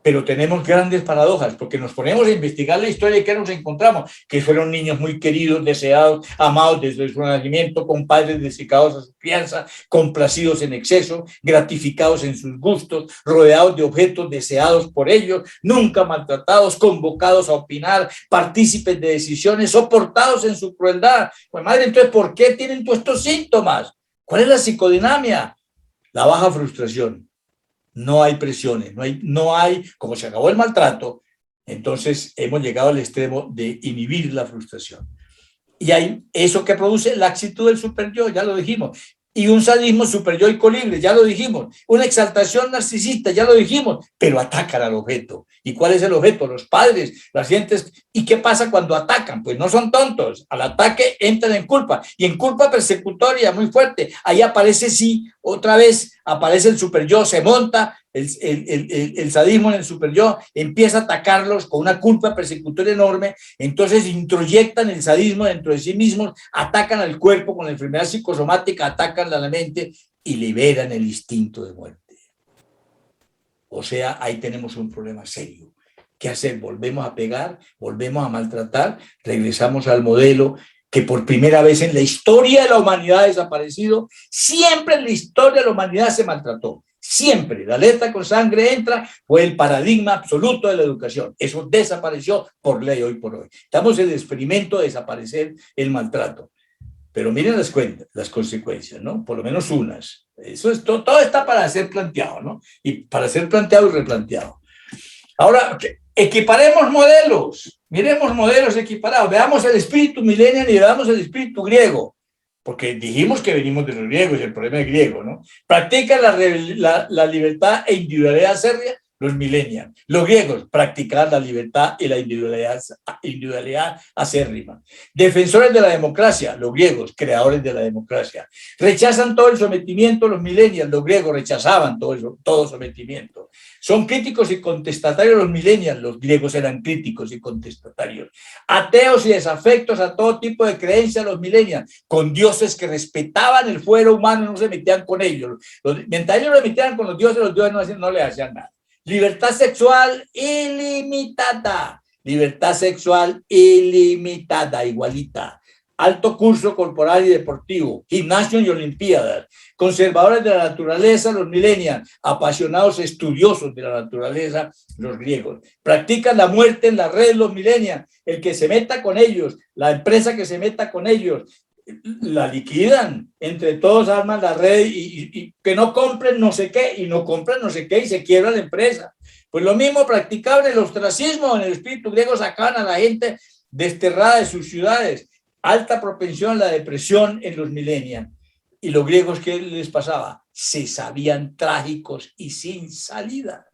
Pero tenemos grandes paradojas, porque nos ponemos a investigar la historia y ¿qué nos encontramos? Que fueron niños muy queridos, deseados, amados desde su nacimiento, con padres dedicados a su crianza, complacidos en exceso, gratificados en sus gustos, rodeados de objetos deseados por ellos, nunca maltratados, convocados a opinar, partícipes de decisiones, soportados en su crueldad. Pues madre, entonces, ¿por qué tienen todos estos síntomas? ¿Cuál es la psicodinamia? La baja frustración. No hay presiones, no hay, como se acabó el maltrato, entonces hemos llegado al extremo de inhibir la frustración. Y hay eso que produce la actitud del superyo, ya lo dijimos, y un sadismo superyoico libre, ya lo dijimos, una exaltación narcisista, ya lo dijimos, pero atacan al objeto. ¿Y cuál es el objeto? Los padres, las gentes. ¿Y qué pasa cuando atacan? Pues no son tontos, al ataque entran en culpa, y en culpa persecutoria muy fuerte, ahí aparece sí, otra vez aparece el superyo, se monta el sadismo en el superyo, empieza a atacarlos con una culpa persecutoria enorme, entonces introyectan el sadismo dentro de sí mismos, atacan al cuerpo con la enfermedad psicosomática, atacan a la mente y liberan el instinto de muerte. O sea, ahí tenemos un problema serio. ¿Qué hacer? ¿Volvemos a pegar? ¿Volvemos a maltratar? ¿Regresamos al modelo que por primera vez en la historia de la humanidad ha desaparecido? Siempre en la historia de la humanidad se maltrató. Siempre, la letra con sangre entra, fue el paradigma absoluto de la educación. Eso desapareció por ley hoy por hoy. Estamos en el experimento de desaparecer el maltrato. Pero miren las consecuencias, ¿no? Por lo menos unas. Eso es todo está para ser planteado, ¿no? Y para ser planteado y replanteado. Ahora, equiparemos modelos. Miremos modelos equiparados. Veamos el espíritu millennial y veamos el espíritu griego. Porque dijimos que venimos de los griegos y el problema es griego, ¿no? Practican la libertad e individualidad acérrima los millennials. Los griegos practican la libertad y la individualidad acérrima. Defensores de la democracia, los griegos, creadores de la democracia. Rechazan todo el sometimiento, los millennials, los griegos rechazaban todo sometimiento. Son críticos y contestatarios los millennials, los griegos eran críticos y contestatarios. Ateos y desafectos a todo tipo de creencias, los millennials, con dioses que respetaban el fuero humano y no se metían con ellos. Mientras ellos se metían con los dioses no le hacían nada. Libertad sexual ilimitada. Libertad sexual ilimitada, igualita. Alto curso corporal y deportivo, gimnasio y olimpiadas. Conservadores de la naturaleza, los millennials. Apasionados estudiosos de la naturaleza, los griegos. Practican la muerte en la red, los millennials. El que se meta con ellos, la empresa que se meta con ellos, la liquidan, entre todos arman la red y que no compren no sé qué, y no compran no sé qué, y se quiebra la empresa. Pues lo mismo practicaban el ostracismo, en el espíritu griego sacaban a la gente desterrada de sus ciudades, alta propensión a la depresión en los millennials. Y los griegos, ¿qué les pasaba? Se sabían trágicos y sin salida.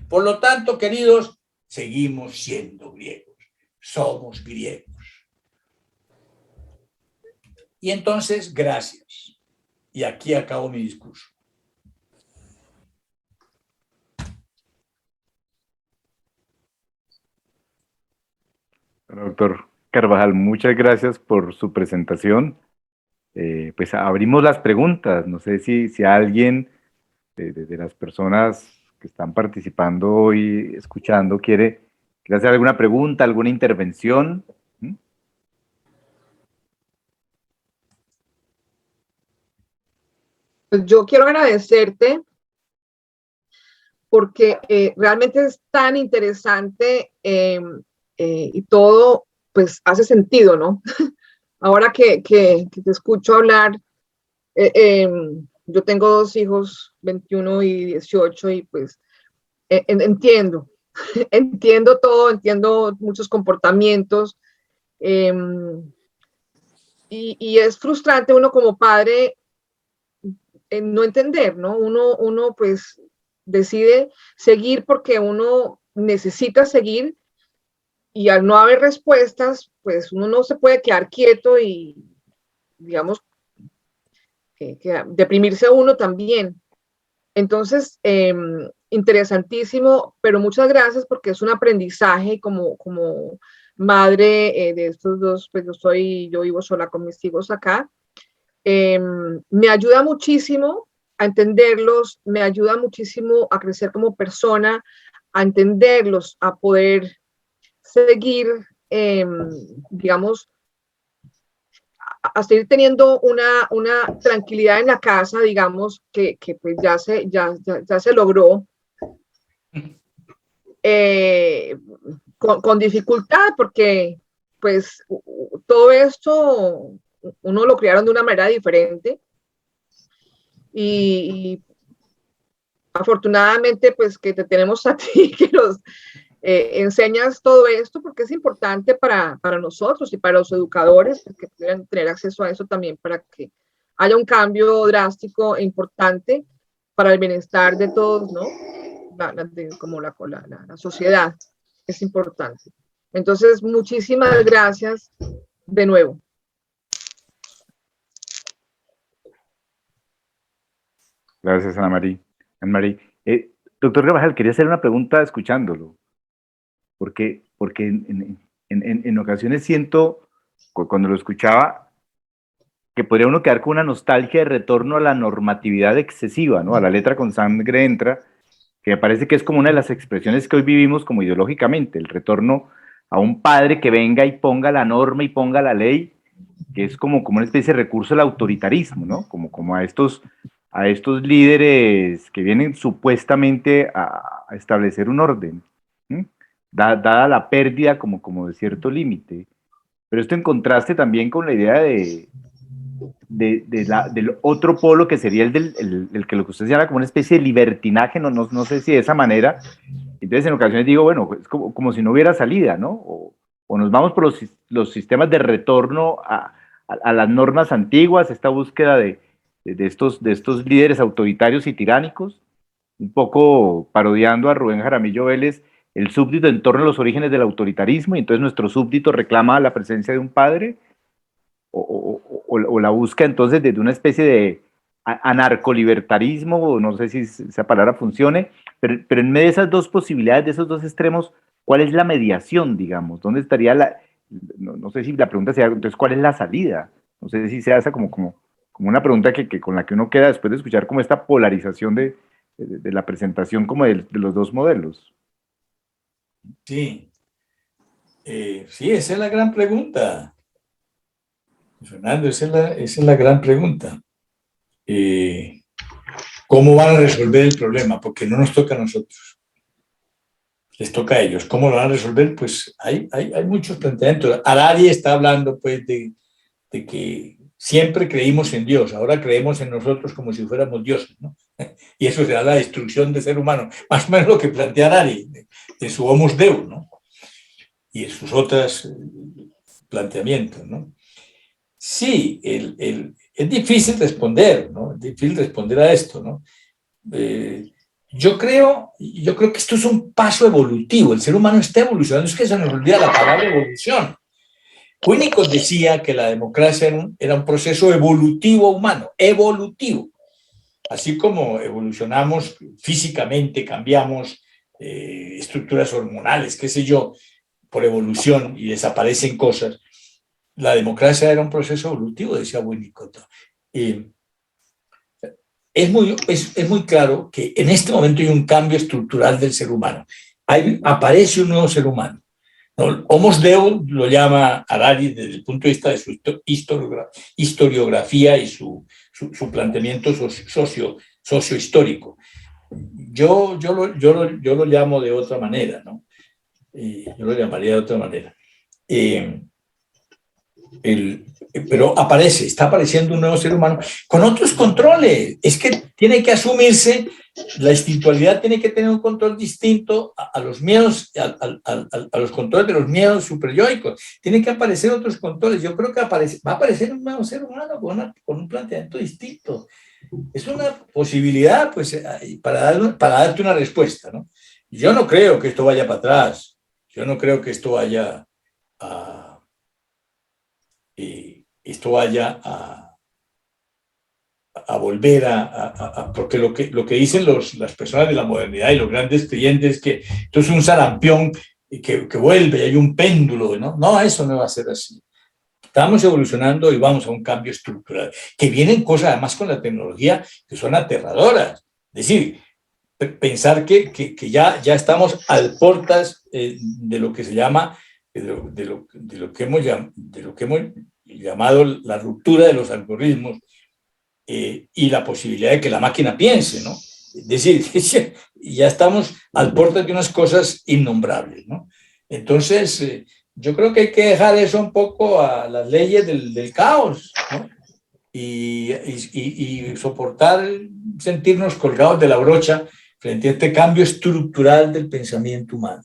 Por lo tanto, queridos, seguimos siendo griegos, somos griegos. Y entonces, gracias. Y aquí acabo mi discurso. Bueno, doctor Carvajal, muchas gracias por su presentación. Pues abrimos las preguntas. No sé si alguien de las personas que están participando hoy, escuchando, quiere hacer alguna pregunta, alguna intervención. Pues yo quiero agradecerte porque realmente es tan interesante y todo pues hace sentido, ¿no? Ahora que te escucho hablar, yo tengo 2 hijos, 21 y 18, y pues entiendo, entiendo todo, entiendo muchos comportamientos, eh, y es frustrante uno como padre no entender, ¿no? Uno pues decide seguir porque uno necesita seguir, y al no haber respuestas, pues uno no se puede quedar quieto y, digamos, que deprimirse uno también. Entonces, interesantísimo, pero muchas gracias porque es un aprendizaje como madre de estos dos, pues yo vivo sola con mis hijos acá. Me ayuda muchísimo a entenderlos, me ayuda muchísimo a crecer como persona, a entenderlos, a poder seguir, digamos, a seguir teniendo una tranquilidad en la casa, digamos, que pues ya se logró, con dificultad, porque pues todo esto uno lo criaron de una manera diferente, y afortunadamente pues que te tenemos a ti que nos enseñas todo esto, porque es importante para nosotros y para los educadores que puedan tener acceso a eso también, para que haya un cambio drástico e importante para el bienestar de todos, ¿no? Como la sociedad es importante. Entonces, muchísimas gracias de nuevo. Gracias, Ana María. Doctor Carvajal, quería hacer una pregunta escuchándolo, porque en ocasiones siento, cuando lo escuchaba, que podría uno quedar con una nostalgia de retorno a la normatividad excesiva, ¿no? A la letra con sangre entra, que me parece que es como una de las expresiones que hoy vivimos como ideológicamente, el retorno a un padre que venga y ponga la norma y ponga la ley, que es como una especie de recurso al autoritarismo, ¿no? Como a estos líderes que vienen supuestamente a establecer un orden, dada la pérdida como de cierto límite. Pero esto en contraste también con la idea del otro polo, que sería el que lo que usted llama como una especie de libertinaje, no sé si de esa manera. Entonces en ocasiones digo, bueno, es como si no hubiera salida, ¿no? O nos vamos por los sistemas de retorno a las normas antiguas, esta búsqueda de estos líderes autoritarios y tiránicos, un poco parodiando a Rubén Jaramillo Vélez, el súbdito en torno a los orígenes del autoritarismo, y entonces nuestro súbdito reclama la presencia de un padre, o la busca entonces desde una especie de anarcolibertarismo, no sé si esa palabra funcione, pero en medio de esas dos posibilidades, de esos dos extremos, ¿cuál es la mediación, digamos? ¿Dónde estaría no sé si la pregunta sea, entonces, ¿cuál es la salida? No sé si se hace como una pregunta que con la que uno queda después de escuchar como esta polarización de la presentación como de los dos modelos. Sí, sí, esa es la gran pregunta. Fernando, esa es la gran pregunta. ¿Cómo van a resolver el problema? Porque no nos toca a nosotros. Les toca a ellos. ¿Cómo lo van a resolver? Pues hay muchos planteamientos. Harari está hablando pues de que siempre creímos en Dios, ahora creemos en nosotros como si fuéramos dioses, ¿no? Y eso será la destrucción del ser humano. Más o menos lo que plantea Harari en su Homus Deus, ¿no? Y en sus otros planteamientos, ¿no? Sí, es difícil responder, ¿no? Es difícil responder a esto, ¿no? Yo creo que esto es un paso evolutivo. El ser humano está evolucionando. Es que se nos olvida la palabra evolución. Winnicott decía que la democracia era un proceso evolutivo humano, evolutivo. Así como evolucionamos físicamente, cambiamos estructuras hormonales, qué sé yo, por evolución, y desaparecen cosas. La democracia era un proceso evolutivo, decía Winnicott. Es muy claro que en este momento hay un cambio estructural del ser humano. Aparece un nuevo ser humano. ¿No? Homus Deus lo llama Harari desde el punto de vista de su historiografía y su su planteamiento sociohistórico. Yo lo llamo de otra manera, ¿no? Yo lo llamaría de otra manera. Pero está apareciendo un nuevo ser humano con otros controles. Es que tiene que asumirse, la espiritualidad tiene que tener un control distinto a los miedos, a los controles de los miedos superyoicos. Tienen que aparecer otros controles. Yo creo que va a aparecer un nuevo ser humano con un planteamiento distinto. Es una posibilidad, pues, para darte una respuesta, ¿no? Yo no creo que esto vaya para atrás. Yo no creo que esto vaya a volver porque lo que dicen las personas de la modernidad y los grandes creyentes es que esto es un sarampión que vuelve y hay un péndulo, ¿no? No, eso no va a ser así. Estamos evolucionando y vamos a un cambio estructural, que vienen cosas además con la tecnología que son aterradoras. Es decir, pensar que ya estamos a puertas de lo que se llama, de lo que hemos llamado la ruptura de los algoritmos y la posibilidad de que la máquina piense, ¿no? Es decir, ya estamos al borde de unas cosas innombrables, ¿no? Entonces, yo creo que hay que dejar eso un poco a las leyes del caos, ¿no? Y soportar, sentirnos colgados de la brocha frente a este cambio estructural del pensamiento humano.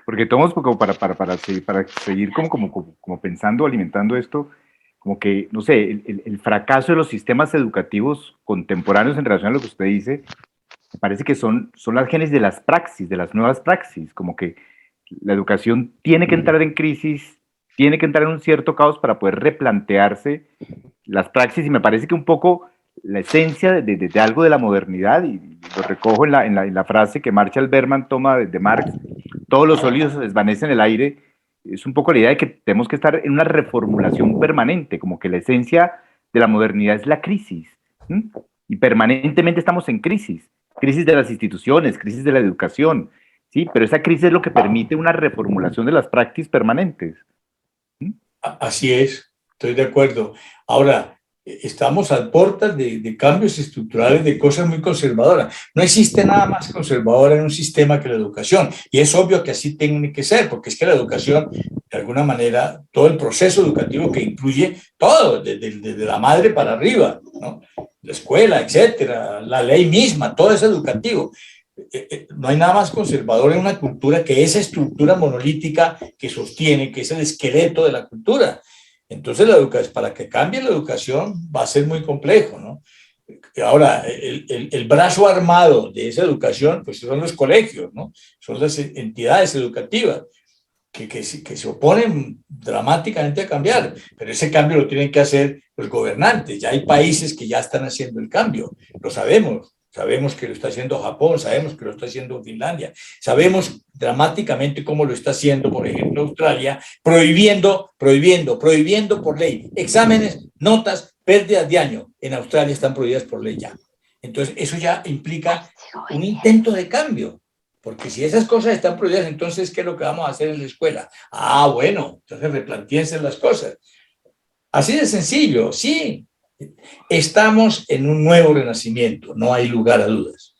Porque tomamos como para seguir como pensando, alimentando esto, como que, no sé, el fracaso de los sistemas educativos contemporáneos en relación a lo que usted dice, me parece que son las genes de las praxis, de las nuevas praxis, como que la educación tiene que entrar en crisis, tiene que entrar en un cierto caos para poder replantearse las praxis, y me parece que un poco la esencia de algo de la modernidad, y lo recojo en la frase que Marshall Berman toma de Marx, todos los sólidos se desvanecen en el aire, es un poco la idea de que tenemos que estar en una reformulación permanente, como que la esencia de la modernidad es la crisis, ¿sí? Y permanentemente estamos en crisis de las instituciones, crisis de la educación, ¿sí? Pero esa crisis es lo que permite una reformulación de las prácticas permanentes. ¿Sí? Así es, estoy de acuerdo. Ahora, estamos a puertas de cambios estructurales, de cosas muy conservadoras. No existe nada más conservador en un sistema que la educación, y es obvio que así tiene que ser, porque es que la educación, de alguna manera, todo el proceso educativo que incluye todo, desde la madre para arriba, ¿no? La escuela, etcétera, la ley misma, todo es educativo. No hay nada más conservador en una cultura que esa estructura monolítica que sostiene, que es el esqueleto de la cultura. Entonces, para que cambie la educación va a ser muy complejo, ¿no? Ahora, el brazo armado de esa educación, pues son los colegios, ¿no? Son las entidades educativas que se oponen dramáticamente a cambiar, pero ese cambio lo tienen que hacer los gobernantes. Ya hay países que ya están haciendo el cambio, lo sabemos. Sabemos que lo está haciendo Japón, sabemos que lo está haciendo Finlandia, sabemos dramáticamente cómo lo está haciendo, por ejemplo, Australia, prohibiendo por ley exámenes, notas, pérdidas de año. En Australia están prohibidas por ley ya. Entonces, eso ya implica un intento de cambio, porque si esas cosas están prohibidas, entonces, ¿qué es lo que vamos a hacer en la escuela? Ah, bueno, entonces replantéense las cosas. Así de sencillo, sí. Estamos en un nuevo renacimiento, no hay lugar a dudas.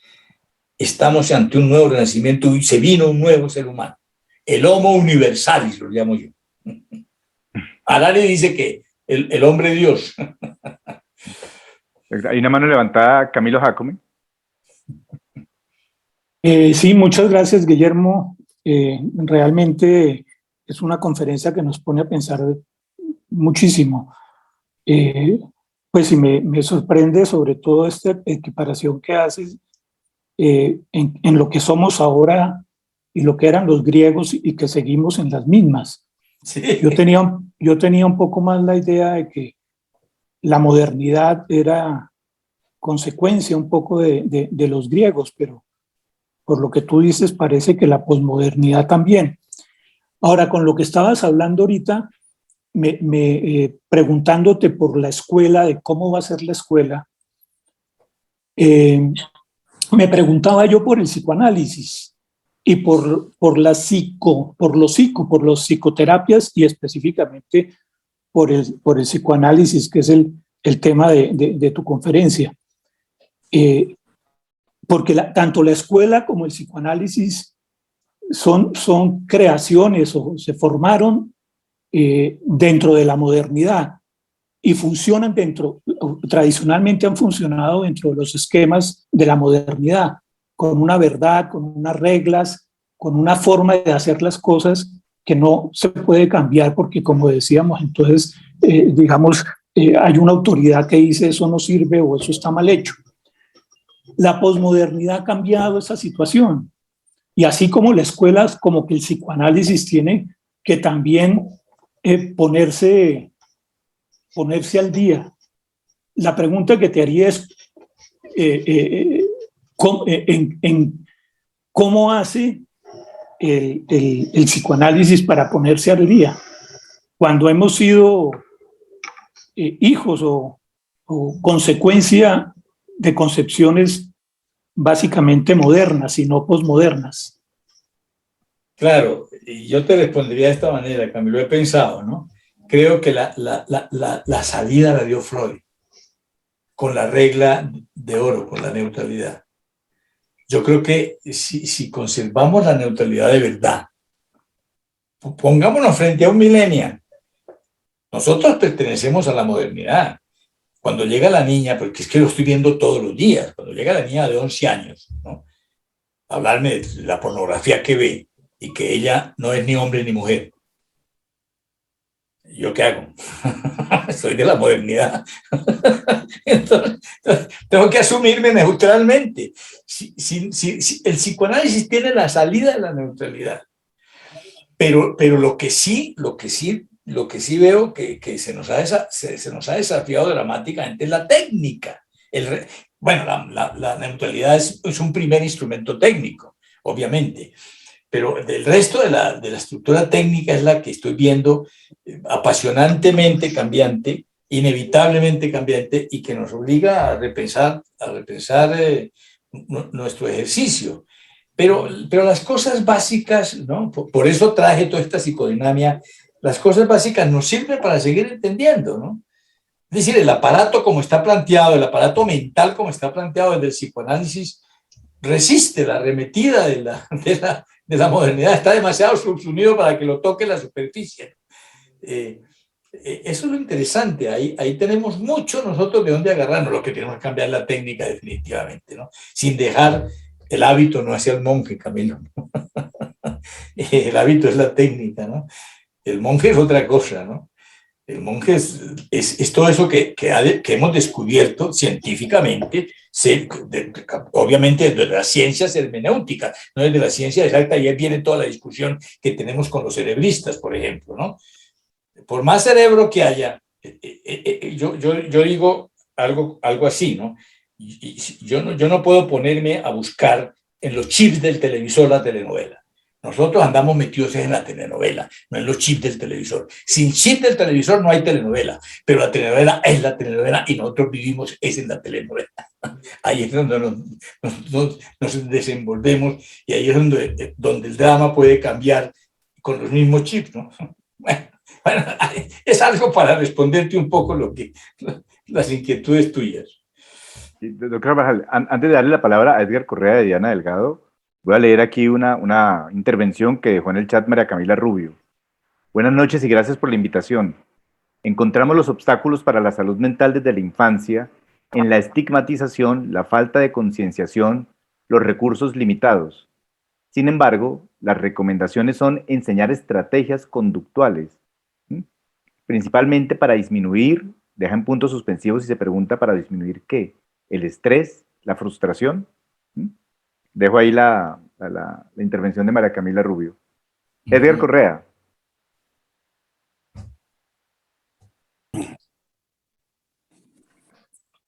Estamos ante un nuevo renacimiento y se vino un nuevo ser humano. El Homo Universalis, lo llamo yo. Harari dice que el hombre Dios. Hay una mano levantada, Camilo Jacome. Sí, muchas gracias, Guillermo. Realmente es una conferencia que nos pone a pensar muchísimo. Pues sí, me sorprende sobre todo esta equiparación que haces en lo que somos ahora y lo que eran los griegos y que seguimos en las mismas. Sí. Yo tenía un poco más la idea de que la modernidad era consecuencia un poco de los griegos, pero por lo que tú dices parece que la posmodernidad también. Ahora, con lo que estabas hablando ahorita, preguntándote por la escuela, de cómo va a ser la escuela, me preguntaba yo por el psicoanálisis. y por las psicoterapias y específicamente por el psicoanálisis, que es el tema de tu conferencia. Porque tanto la escuela como el psicoanálisis son creaciones o se formaron dentro de la modernidad y funcionan tradicionalmente han funcionado dentro de los esquemas de la modernidad, con una verdad, con unas reglas, con una forma de hacer las cosas que no se puede cambiar porque, como decíamos, entonces, hay una autoridad que dice eso no sirve o eso está mal hecho. La posmodernidad ha cambiado esa situación y así como la escuela, como que el psicoanálisis tiene que también ponerse al día. La pregunta que te haría es ¿cómo hace el psicoanálisis para ponerse al día? Cuando hemos sido hijos o consecuencia de concepciones básicamente modernas y no posmodernas. Claro, y yo te respondería de esta manera, Camilo, he pensado, ¿no? Creo que la salida la dio Freud con la regla de oro, con la neutralidad. Yo creo que si conservamos la neutralidad de verdad, pongámonos frente a un millennial. Nosotros pertenecemos a la modernidad. Cuando llega la niña, porque es que lo estoy viendo todos los días, cuando llega la niña de 11 años, ¿no? Hablarme de la pornografía que ve y que ella no es ni hombre ni mujer. ¿Yo qué hago? Soy de la modernidad. Entonces, tengo que asumirme neutralmente. El psicoanálisis tiene la salida de la neutralidad. Pero lo que sí veo que se nos ha desafiado dramáticamente es la técnica. La neutralidad es un primer instrumento técnico, obviamente. Pero el resto de la estructura técnica es la que estoy viendo apasionantemente cambiante, inevitablemente cambiante, y que nos obliga a repensar nuestro ejercicio. Pero las cosas básicas, ¿no? Por eso traje toda esta psicodinamia, las cosas básicas nos sirven para seguir entendiendo, ¿no? Es decir, el aparato como está planteado, el aparato mental como está planteado desde el psicoanálisis, resiste la arremetida de la modernidad, está demasiado subsumido para que lo toque la superficie. Eso es lo interesante, ahí tenemos mucho nosotros de dónde agarrarnos, lo que tenemos que cambiar la técnica definitivamente, ¿no? Sin dejar el hábito no hacia el monje, Camilo. El hábito es la técnica, ¿no? El monje es otra cosa, ¿no? El monje es todo eso que hemos descubierto científicamente, obviamente desde las ciencias hermenéuticas, no desde la ciencia exacta, y ahí viene toda la discusión que tenemos con los cerebristas, por ejemplo, ¿no? Por más cerebro que haya, yo digo algo así, ¿no? Yo no puedo ponerme a buscar en los chips del televisor la telenovela. Nosotros andamos metidos en la telenovela, no en los chips del televisor. Sin chip del televisor no hay telenovela, pero la telenovela es la telenovela y nosotros vivimos en la telenovela. Ahí es donde nos desenvolvemos y ahí es donde el drama puede cambiar con los mismos chips, ¿no? Bueno, es algo para responderte un poco las inquietudes tuyas. Doctor Carvajal, antes de darle la palabra a Edgar Correa de Diana Delgado, voy a leer aquí una intervención que dejó en el chat María Camila Rubio. Buenas noches y gracias por la invitación. Encontramos los obstáculos para la salud mental desde la infancia en la estigmatización, la falta de concienciación, los recursos limitados. Sin embargo, las recomendaciones son enseñar estrategias conductuales, principalmente para disminuir, deja en puntos suspensivos y se pregunta para disminuir ¿qué? El estrés, la frustración. Dejo ahí la intervención de María Camila Rubio. Edgar Correa.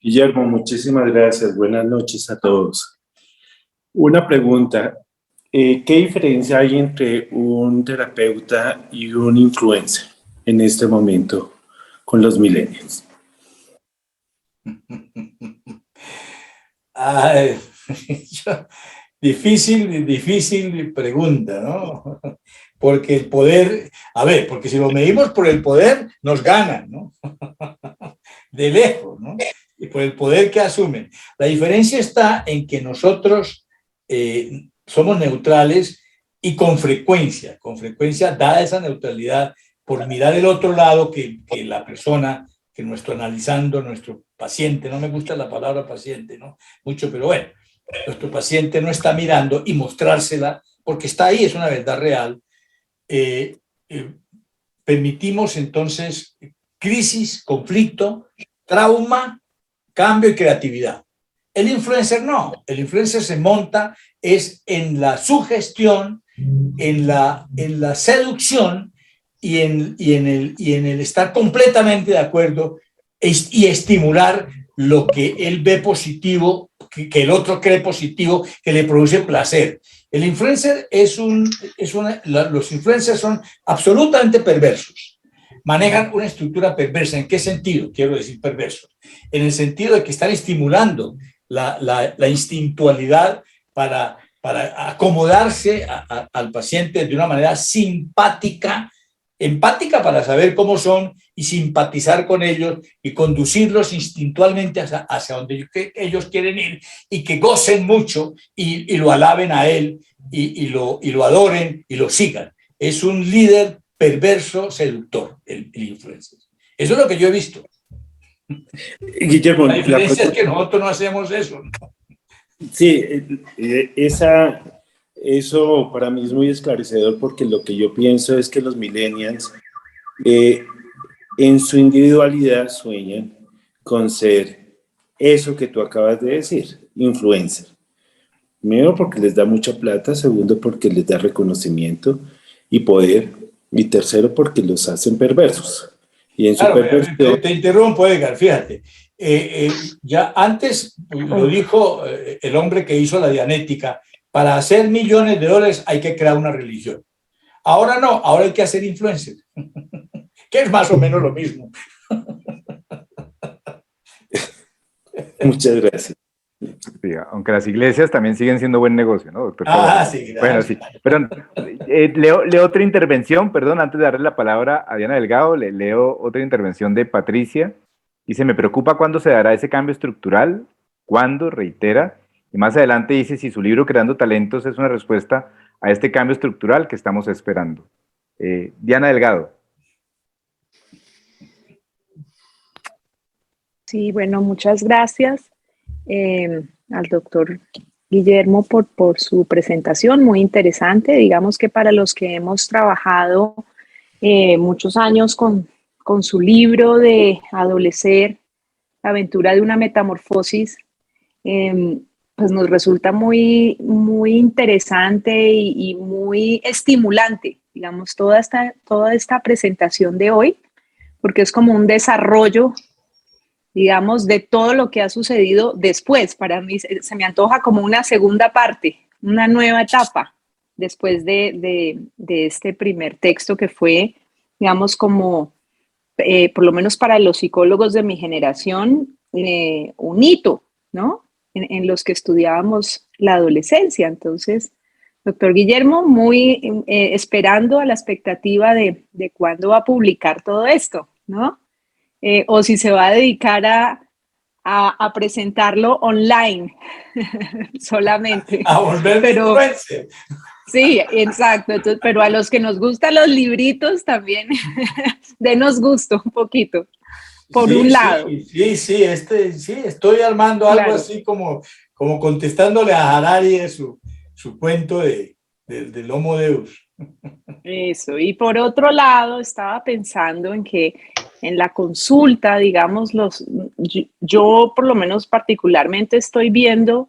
Guillermo, muchísimas gracias. Buenas noches a todos. Una pregunta. ¿Qué diferencia hay entre un terapeuta y un influencer en este momento con los millennials? Difícil pregunta, ¿no? Porque el poder, a ver, porque si lo medimos por el poder, nos ganan, ¿no? De lejos, ¿no? Y por el poder que asumen. La diferencia está en que nosotros somos neutrales y con frecuencia, dada esa neutralidad, por mirar el otro lado que la persona, que analizando nuestro paciente, no me gusta la palabra paciente, ¿no? Mucho, pero bueno, nuestro paciente no está mirando y mostrársela, porque está ahí, es una verdad real. Permitimos entonces crisis, conflicto, trauma, cambio y creatividad. El influencer no, el influencer se monta es en la sugestión, en la seducción y en el estar completamente de acuerdo y estimular lo que él ve positivo, que el otro cree positivo, que le produce placer. El influencer los influencers son absolutamente perversos. Manejan una estructura perversa. ¿En qué sentido? Quiero decir perversos. En el sentido de que están estimulando la instintualidad para acomodarse al paciente de una manera simpática, empática para saber cómo son y simpatizar con ellos y conducirlos instintualmente hacia donde ellos quieren ir y que gocen mucho y lo alaben a él y lo adoren y lo sigan. Es un líder perverso, seductor, el influencer. Eso es lo que yo he visto. Guillermo, la diferencia es que nosotros no hacemos eso, ¿no? Sí, eso para mí es muy esclarecedor, porque lo que yo pienso es que los millennials en su individualidad sueñan con ser eso que tú acabas de decir, influencer. Primero porque les da mucha plata, segundo porque les da reconocimiento y poder, y tercero porque los hacen perversos. Y en claro, su perversión... te interrumpo, Edgar, fíjate. Ya antes lo dijo el hombre que hizo la Dianética: para hacer millones de dólares hay que crear una religión. Ahora no, ahora hay que hacer influencer, que es más o menos lo mismo. Muchas gracias. Sí, aunque las iglesias también siguen siendo buen negocio, ¿no, doctor? Sí, gracias. Bueno, sí. Perdón, leo otra intervención, perdón, antes de darle la palabra a Diana Delgado, leo otra intervención de Patricia. Dice: me preocupa cuándo se dará ese cambio estructural, cuándo, reitera, y más adelante dice si su libro Creando Talentos es una respuesta a este cambio estructural que estamos esperando. Diana Delgado. Sí, bueno, muchas gracias al doctor Guillermo por su presentación, muy interesante. Digamos que para los que hemos trabajado muchos años con su libro de Adolecer, la aventura de una metamorfosis, pues nos resulta muy, muy interesante y muy estimulante, digamos, toda esta presentación de hoy, porque es como un desarrollo, digamos, de todo lo que ha sucedido después. Para mí se me antoja como una segunda parte, una nueva etapa después de este primer texto que fue, digamos, como, por lo menos para los psicólogos de mi generación, un hito, ¿no? En los que estudiábamos la adolescencia. Entonces, doctor Guillermo, muy esperando a la expectativa de cuándo va a publicar todo esto, ¿no? O si se va a dedicar a presentarlo online solamente. A volverme influencer. Sí, exacto. Entonces, pero a los que nos gustan los libritos también, denos gusto un poquito, por un lado. Sí, estoy armando algo así como contestándole a Harari su cuento del Homo Deus. Eso, y por otro lado, estaba pensando en que en la consulta, digamos, yo por lo menos particularmente estoy viendo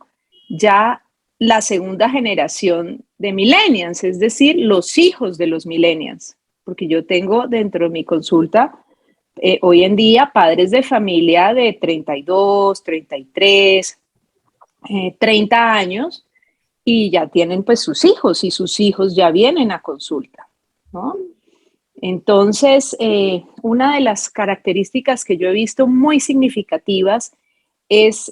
ya la segunda generación de millennials, es decir, los hijos de los millennials, porque yo tengo dentro de mi consulta hoy en día padres de familia de 32, 33, 30 años, y ya tienen pues sus hijos, y sus hijos ya vienen a consulta, ¿no? Entonces, una de las características que yo he visto muy significativas es,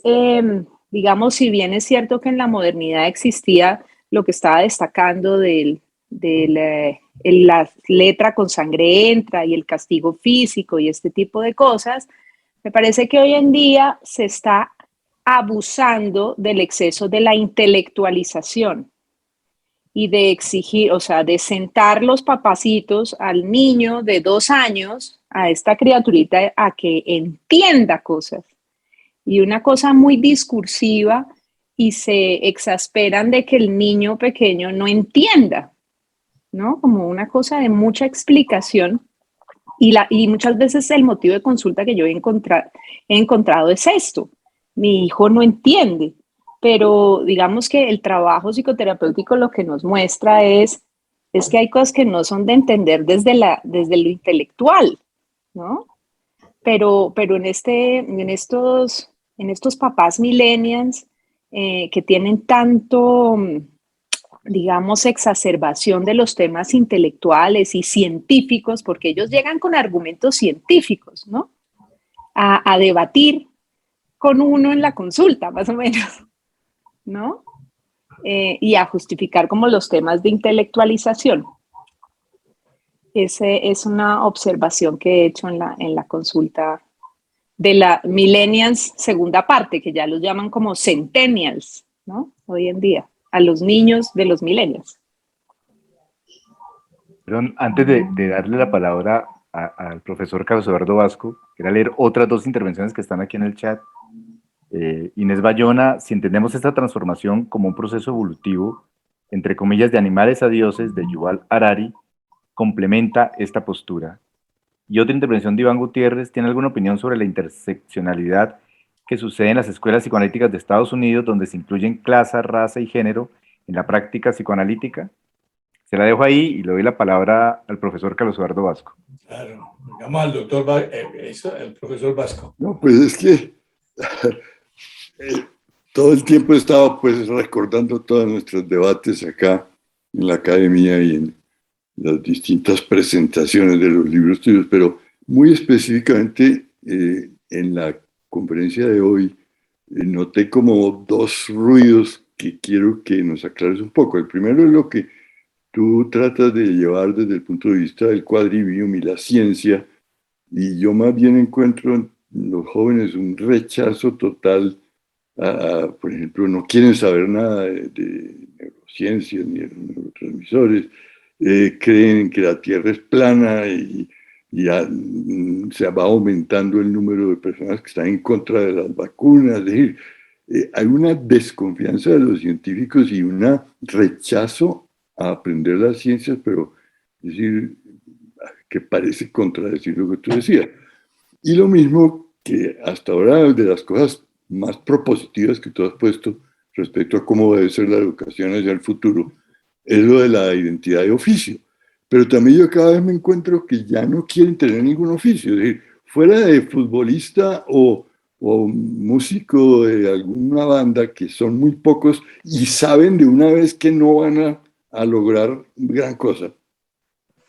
digamos, si bien es cierto que en la modernidad existía lo que estaba destacando la letra con sangre entra y el castigo físico y este tipo de cosas, me parece que hoy en día se está abusando del exceso de la intelectualización y de exigir, o sea, de sentar los papacitos al niño de 2 años, a esta criaturita, a que entienda cosas. Y una cosa muy discursiva, y se exasperan de que el niño pequeño no entienda, ¿no? Como una cosa de mucha explicación. Y muchas veces el motivo de consulta que yo he encontrado es esto. Mi hijo no entiende, pero digamos que el trabajo psicoterapéutico lo que nos muestra es que hay cosas que no son de entender desde lo intelectual, ¿no? Pero en estos papás millennials que tienen tanto, digamos, exacerbación de los temas intelectuales y científicos, porque ellos llegan con argumentos científicos, ¿no? A debatir con uno en la consulta, más o menos, ¿no? Y a justificar como los temas de intelectualización. Esa es una observación que he hecho en la consulta de la Millennials segunda parte, que ya los llaman como Centennials, ¿no? Hoy en día, a los niños de los Millennials. Perdón, antes de darle la palabra al profesor Carlos Eduardo Vasco, quería leer otras 2 intervenciones que están aquí en el chat. Inés Bayona: si entendemos esta transformación como un proceso evolutivo, entre comillas, de animales a dioses, de Yuval Harari, complementa esta postura. Y otra intervención de Iván Gutiérrez: ¿tiene alguna opinión sobre la interseccionalidad que sucede en las escuelas psicoanalíticas de Estados Unidos, donde se incluyen clase, raza y género en la práctica psicoanalítica? Se la dejo ahí y le doy la palabra al profesor Carlos Eduardo Vasco. Claro, digamos al doctor, el profesor Vasco. No, pues es que todo el tiempo he estado pues recordando todos nuestros debates acá en la academia y en las distintas presentaciones de los libros tuyos, pero muy específicamente en la conferencia de hoy noté como 2 ruidos que quiero que nos aclares un poco. El primero es lo que tú tratas de llevar desde el punto de vista del quadrivium y la ciencia, y yo más bien encuentro en los jóvenes un rechazo total por ejemplo, no quieren saber nada de neurociencias ni de los neurotransmisores, creen que la Tierra es plana y se va aumentando el número de personas que están en contra de las vacunas. Es decir, hay una desconfianza de los científicos y un rechazo a aprender las ciencias, pero es decir, que parece contradecir lo que tú decías. Y lo mismo que hasta ahora de las cosas más propositivas que tú has puesto respecto a cómo debe ser la educación hacia el futuro, es lo de la identidad de oficio. Pero también yo cada vez me encuentro que ya no quieren tener ningún oficio. Es decir, fuera de futbolista o músico de alguna banda, que son muy pocos y saben de una vez que no van a lograr gran cosa.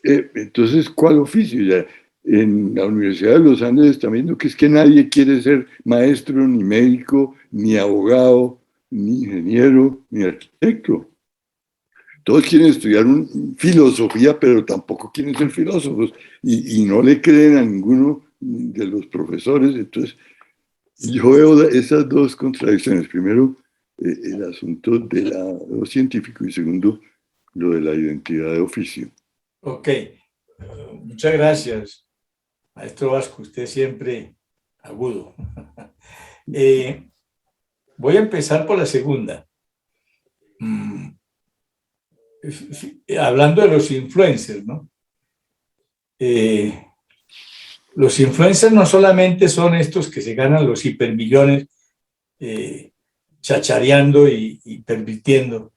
Entonces, ¿cuál oficio? Ya en la Universidad de los Andes está viendo que es que nadie quiere ser maestro, ni médico, ni abogado, ni ingeniero, ni arquitecto. Todos quieren estudiar filosofía, pero tampoco quieren ser filósofos y no le creen a ninguno de los profesores. Entonces, yo veo esas 2 contradicciones. Primero, el asunto de lo científico, y segundo, lo de la identidad de oficio. Ok, muchas gracias, maestro Vasco, usted siempre agudo. Voy a empezar por la segunda. Hablando de los influencers, ¿no? Los influencers no solamente son estos que se ganan los hipermillones chachareando y permitiendo,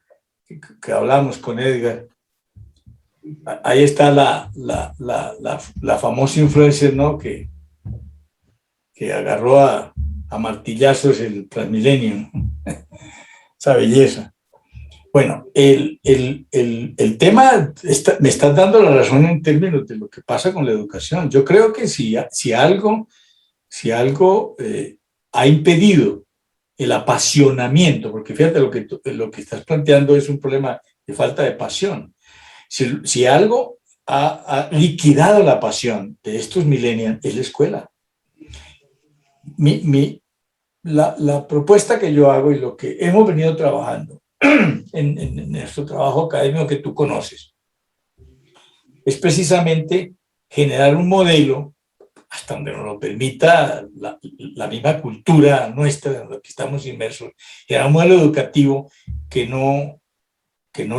que hablamos con Edgar. Ahí está la famosa influencer, ¿no? Que agarró a martillazos el Transmilenio. Esa belleza. Bueno, el tema, me estás dando la razón en términos de lo que pasa con la educación. Yo creo que si algo ha impedido el apasionamiento, porque fíjate lo que estás planteando es un problema de falta de pasión. Si algo ha liquidado la pasión de estos millennials es la escuela. La propuesta que yo hago y lo que hemos venido trabajando en nuestro trabajo académico que tú conoces es precisamente generar un modelo hasta donde nos lo permita la misma cultura nuestra en la que estamos inmersos, generar un modelo educativo que no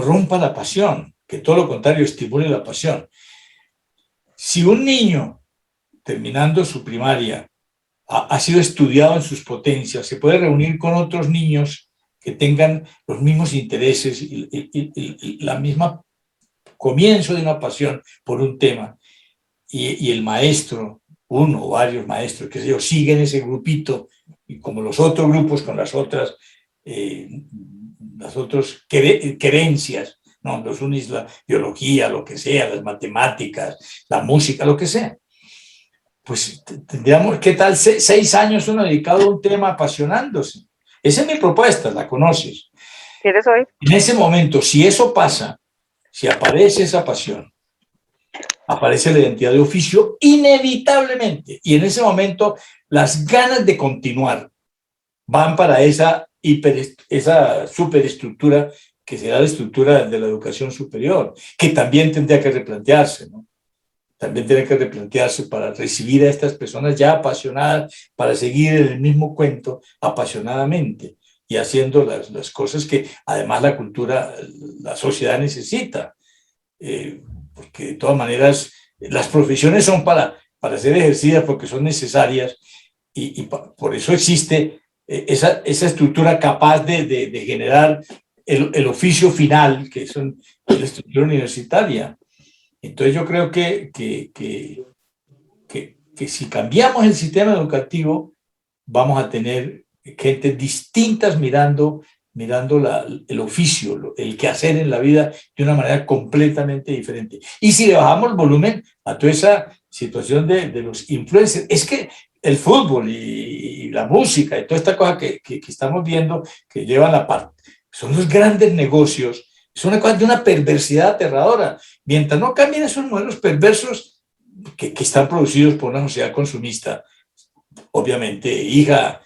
rompa la pasión, que todo lo contrario estimule la pasión. Si un niño terminando su primaria ha sido estudiado en sus potencias, se puede reunir con otros niños que tengan los mismos intereses y la misma comienzo de una pasión por un tema, y el maestro, uno o varios maestros, que sé yo, siguen ese grupito, y como los otros grupos con las otras querencias, ¿no? Los unis, la biología, lo que sea, las matemáticas, la música, lo que sea. Pues tendríamos, ¿qué tal 6 años uno dedicado a un tema apasionándose? Esa es mi propuesta, la conoces. ¿Quieres oír? En ese momento, si eso pasa, si aparece esa pasión, aparece la identidad de oficio inevitablemente. Y en ese momento, las ganas de continuar van para esa superestructura que será la estructura de la educación superior, que también tendría que replantearse, ¿no? También tiene que replantearse para recibir a estas personas ya apasionadas, para seguir en el mismo cuento apasionadamente y haciendo las cosas que además la cultura, la sociedad necesita. Porque de todas maneras las profesiones son para ser ejercidas porque son necesarias y por eso existe esa estructura capaz de generar el oficio final, que es la estructura universitaria. Entonces yo creo que si cambiamos el sistema educativo, vamos a tener gente distintas mirando el oficio, el quehacer en la vida de una manera completamente diferente. Y si le bajamos el volumen a toda esa situación de los influencers, es que el fútbol y la música y toda esta cosa que estamos viendo, que llevan la parte, son los grandes negocios. Es una cosa de una perversidad aterradora. Mientras no cambien esos modelos perversos que están producidos por una sociedad consumista, obviamente hija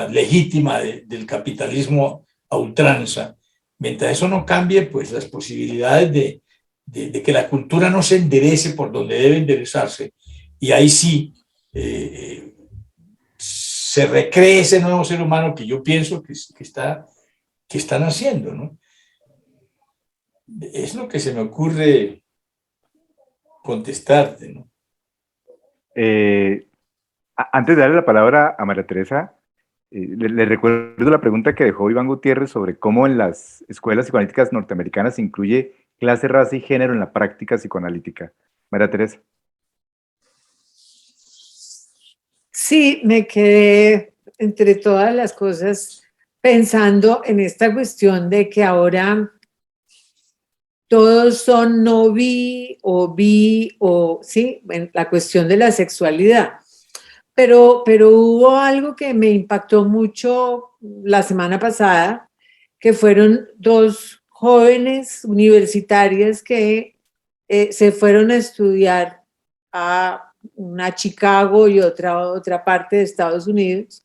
legítima del capitalismo a ultranza, mientras eso no cambie, pues las posibilidades de que la cultura no se enderece por donde debe enderezarse, y ahí sí se recree ese nuevo ser humano que yo pienso que están haciendo, ¿no? Es lo que se me ocurre contestarte, ¿no? Antes de darle la palabra a María Teresa, le recuerdo la pregunta que dejó Iván Gutiérrez sobre cómo en las escuelas psicoanalíticas norteamericanas se incluye clase, raza y género en la práctica psicoanalítica. María Teresa. Sí, me quedé entre todas las cosas pensando en esta cuestión de que ahora todos son no bi o sí, en la cuestión de la sexualidad. Pero hubo algo que me impactó mucho la semana pasada, que fueron 2 jóvenes universitarias que se fueron a estudiar a una Chicago y otra parte de Estados Unidos,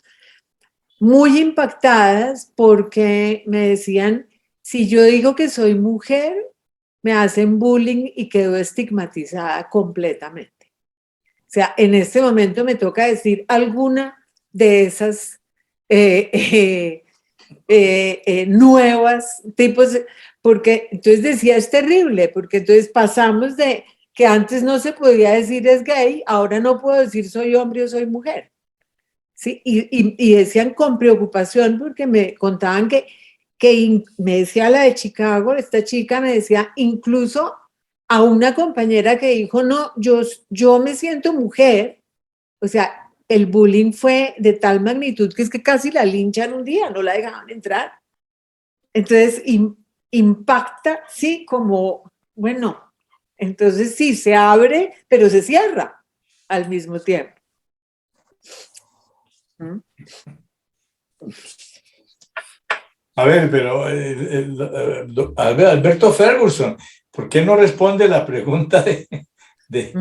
muy impactadas porque me decían, si yo digo que soy mujer, me hacen bullying y quedo estigmatizada completamente. O sea, en este momento me toca decir alguna de esas nuevas tipos, porque entonces decía, es terrible, porque entonces pasamos de que antes no se podía decir es gay, ahora no puedo decir soy hombre o soy mujer. ¿Sí? Y decían con preocupación porque me contaban que me decía la de Chicago, esta chica me decía, incluso a una compañera que dijo, no, yo me siento mujer, o sea, el bullying fue de tal magnitud que es que casi la linchan un día, no la dejaban entrar. Entonces, impacta, sí, como, bueno, entonces sí, se abre, pero se cierra al mismo tiempo. A ver, pero Alberto Ferguson, ¿por qué no responde la pregunta del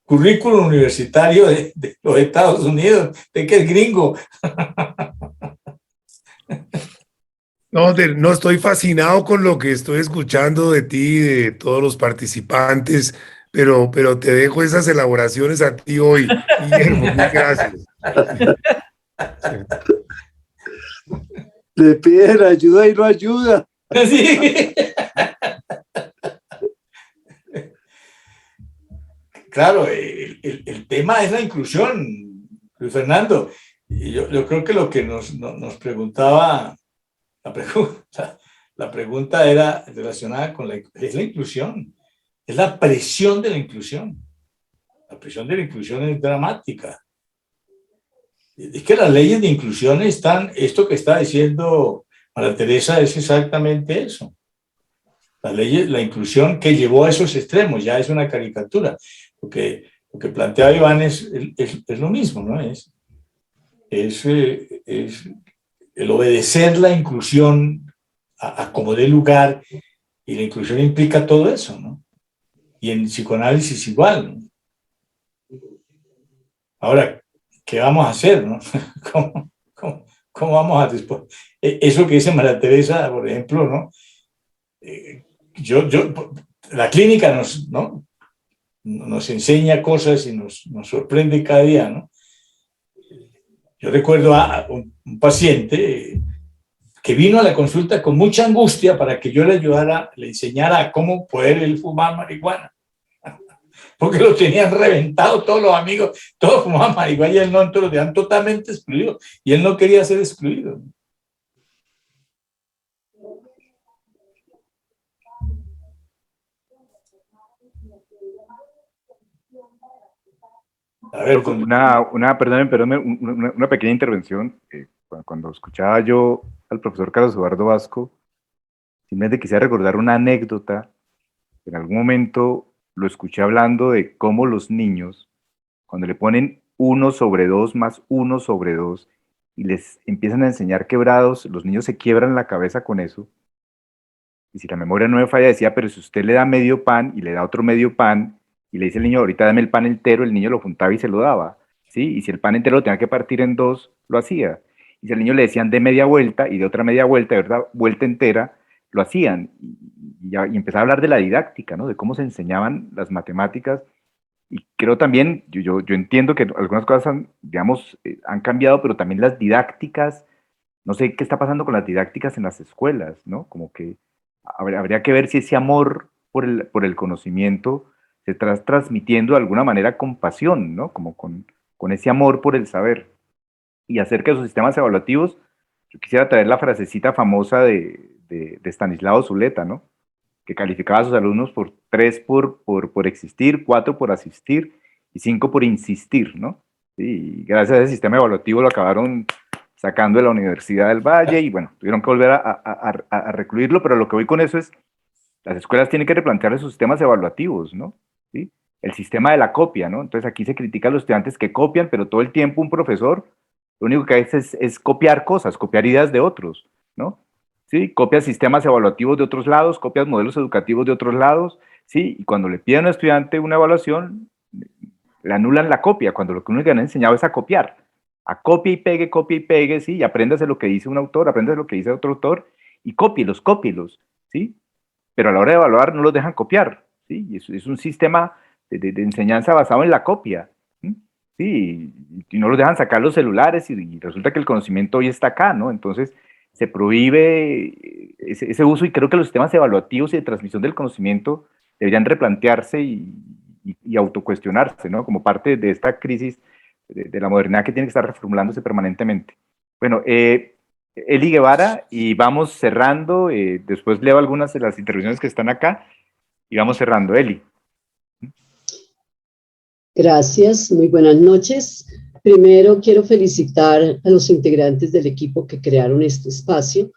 currículum universitario de los Estados Unidos, de que es gringo? No, no, estoy fascinado con lo que estoy escuchando de ti, de todos los participantes, pero te dejo esas elaboraciones a ti hoy, Guillermo. Muchas gracias. Le piden ayuda y no ayuda. Sí. Claro, el tema es la inclusión, Luis Fernando. Y yo creo que lo que nos preguntaba, la pregunta era relacionada con la inclusión, es la presión de la inclusión. La presión de la inclusión es dramática. Es que las leyes de inclusión están, esto que está diciendo María Teresa es exactamente eso. La inclusión que llevó a esos extremos, ya es una caricatura. Lo que plantea Iván es lo mismo, ¿no? Es el obedecer la inclusión a como dé lugar, y la inclusión implica todo eso, ¿no? Y en psicoanálisis igual, ¿no? Ahora, ¿qué vamos a hacer, no? ¿Cómo vamos a después? Eso que dice María Teresa, por ejemplo, ¿no? La clínica nos enseña cosas y nos sorprende cada día, ¿no? Yo recuerdo a un paciente que vino a la consulta con mucha angustia para que yo le ayudara, le enseñara a cómo poder él fumar marihuana. Porque lo tenían reventado todos los amigos, todos fumaban marihuana y él no, entonces lo tenían totalmente excluido. Y él no quería ser excluido. A ver, perdónenme, una pequeña intervención. Cuando escuchaba yo al profesor Carlos Eduardo Vasco, simplemente quisiera recordar una anécdota. En algún momento lo escuché hablando de cómo los niños, cuando le ponen 1/2 más 1/2 y les empiezan a enseñar quebrados, los niños se quiebran la cabeza con eso. Y si la memoria no me falla, decía, pero si usted le da medio pan y le da otro medio pan, y le dice al niño, ahorita dame el pan entero, el niño lo juntaba y se lo daba, ¿sí? Y si el pan entero lo tenía que partir en 2, lo hacía. Y si al niño le decían de media vuelta y de otra media vuelta, de otra vuelta entera, lo hacían. Y empezaba a hablar de la didáctica, ¿no? De cómo se enseñaban las matemáticas. Y creo también, yo entiendo que algunas cosas han cambiado, pero también las didácticas, no sé qué está pasando con las didácticas en las escuelas, ¿no? Como que habría que ver si ese amor por el conocimiento se está transmitiendo de alguna manera con pasión, ¿no? Como con ese amor por el saber. Y acerca de los sistemas evaluativos, yo quisiera traer la frasecita famosa de Stanislao Zuleta, ¿no? Que calificaba a sus alumnos por 3 por existir, 4 por asistir y 5 por insistir, ¿no? Y gracias a ese sistema evaluativo lo acabaron sacando de la Universidad del Valle y bueno, tuvieron que volver a recluirlo, pero lo que voy con eso es, las escuelas tienen que replantear sus sistemas evaluativos, ¿no? ¿Sí? El sistema de la copia, ¿no? Entonces aquí se critica a los estudiantes que copian, pero todo el tiempo un profesor lo único que hace es copiar cosas, copiar ideas de otros, ¿no? ¿Sí? Copias sistemas evaluativos de otros lados, copias modelos educativos de otros lados, ¿sí? Y cuando le piden a un estudiante una evaluación, le anulan la copia, cuando lo que uno le han enseñado es a copiar, a copia y pegue, ¿sí? Y apréndase lo que dice un autor, apréndase lo que dice otro autor, y cópielos, ¿sí? Pero a la hora de evaluar no los dejan copiar, ¿sí? Y es un sistema de enseñanza basado en la copia, ¿sí? Y no los dejan sacar los celulares y resulta que el conocimiento hoy está acá, ¿no? Entonces se prohíbe ese uso y creo que los sistemas evaluativos y de transmisión del conocimiento deberían replantearse y autocuestionarse, ¿no? Como parte de esta crisis de la modernidad que tiene que estar reformulándose permanentemente. Bueno, Eli Guevara, y vamos cerrando, después leo algunas de las intervenciones que están acá, y vamos cerrando. Eli. Gracias, muy buenas noches. Primero quiero felicitar a los integrantes del equipo que crearon este espacio,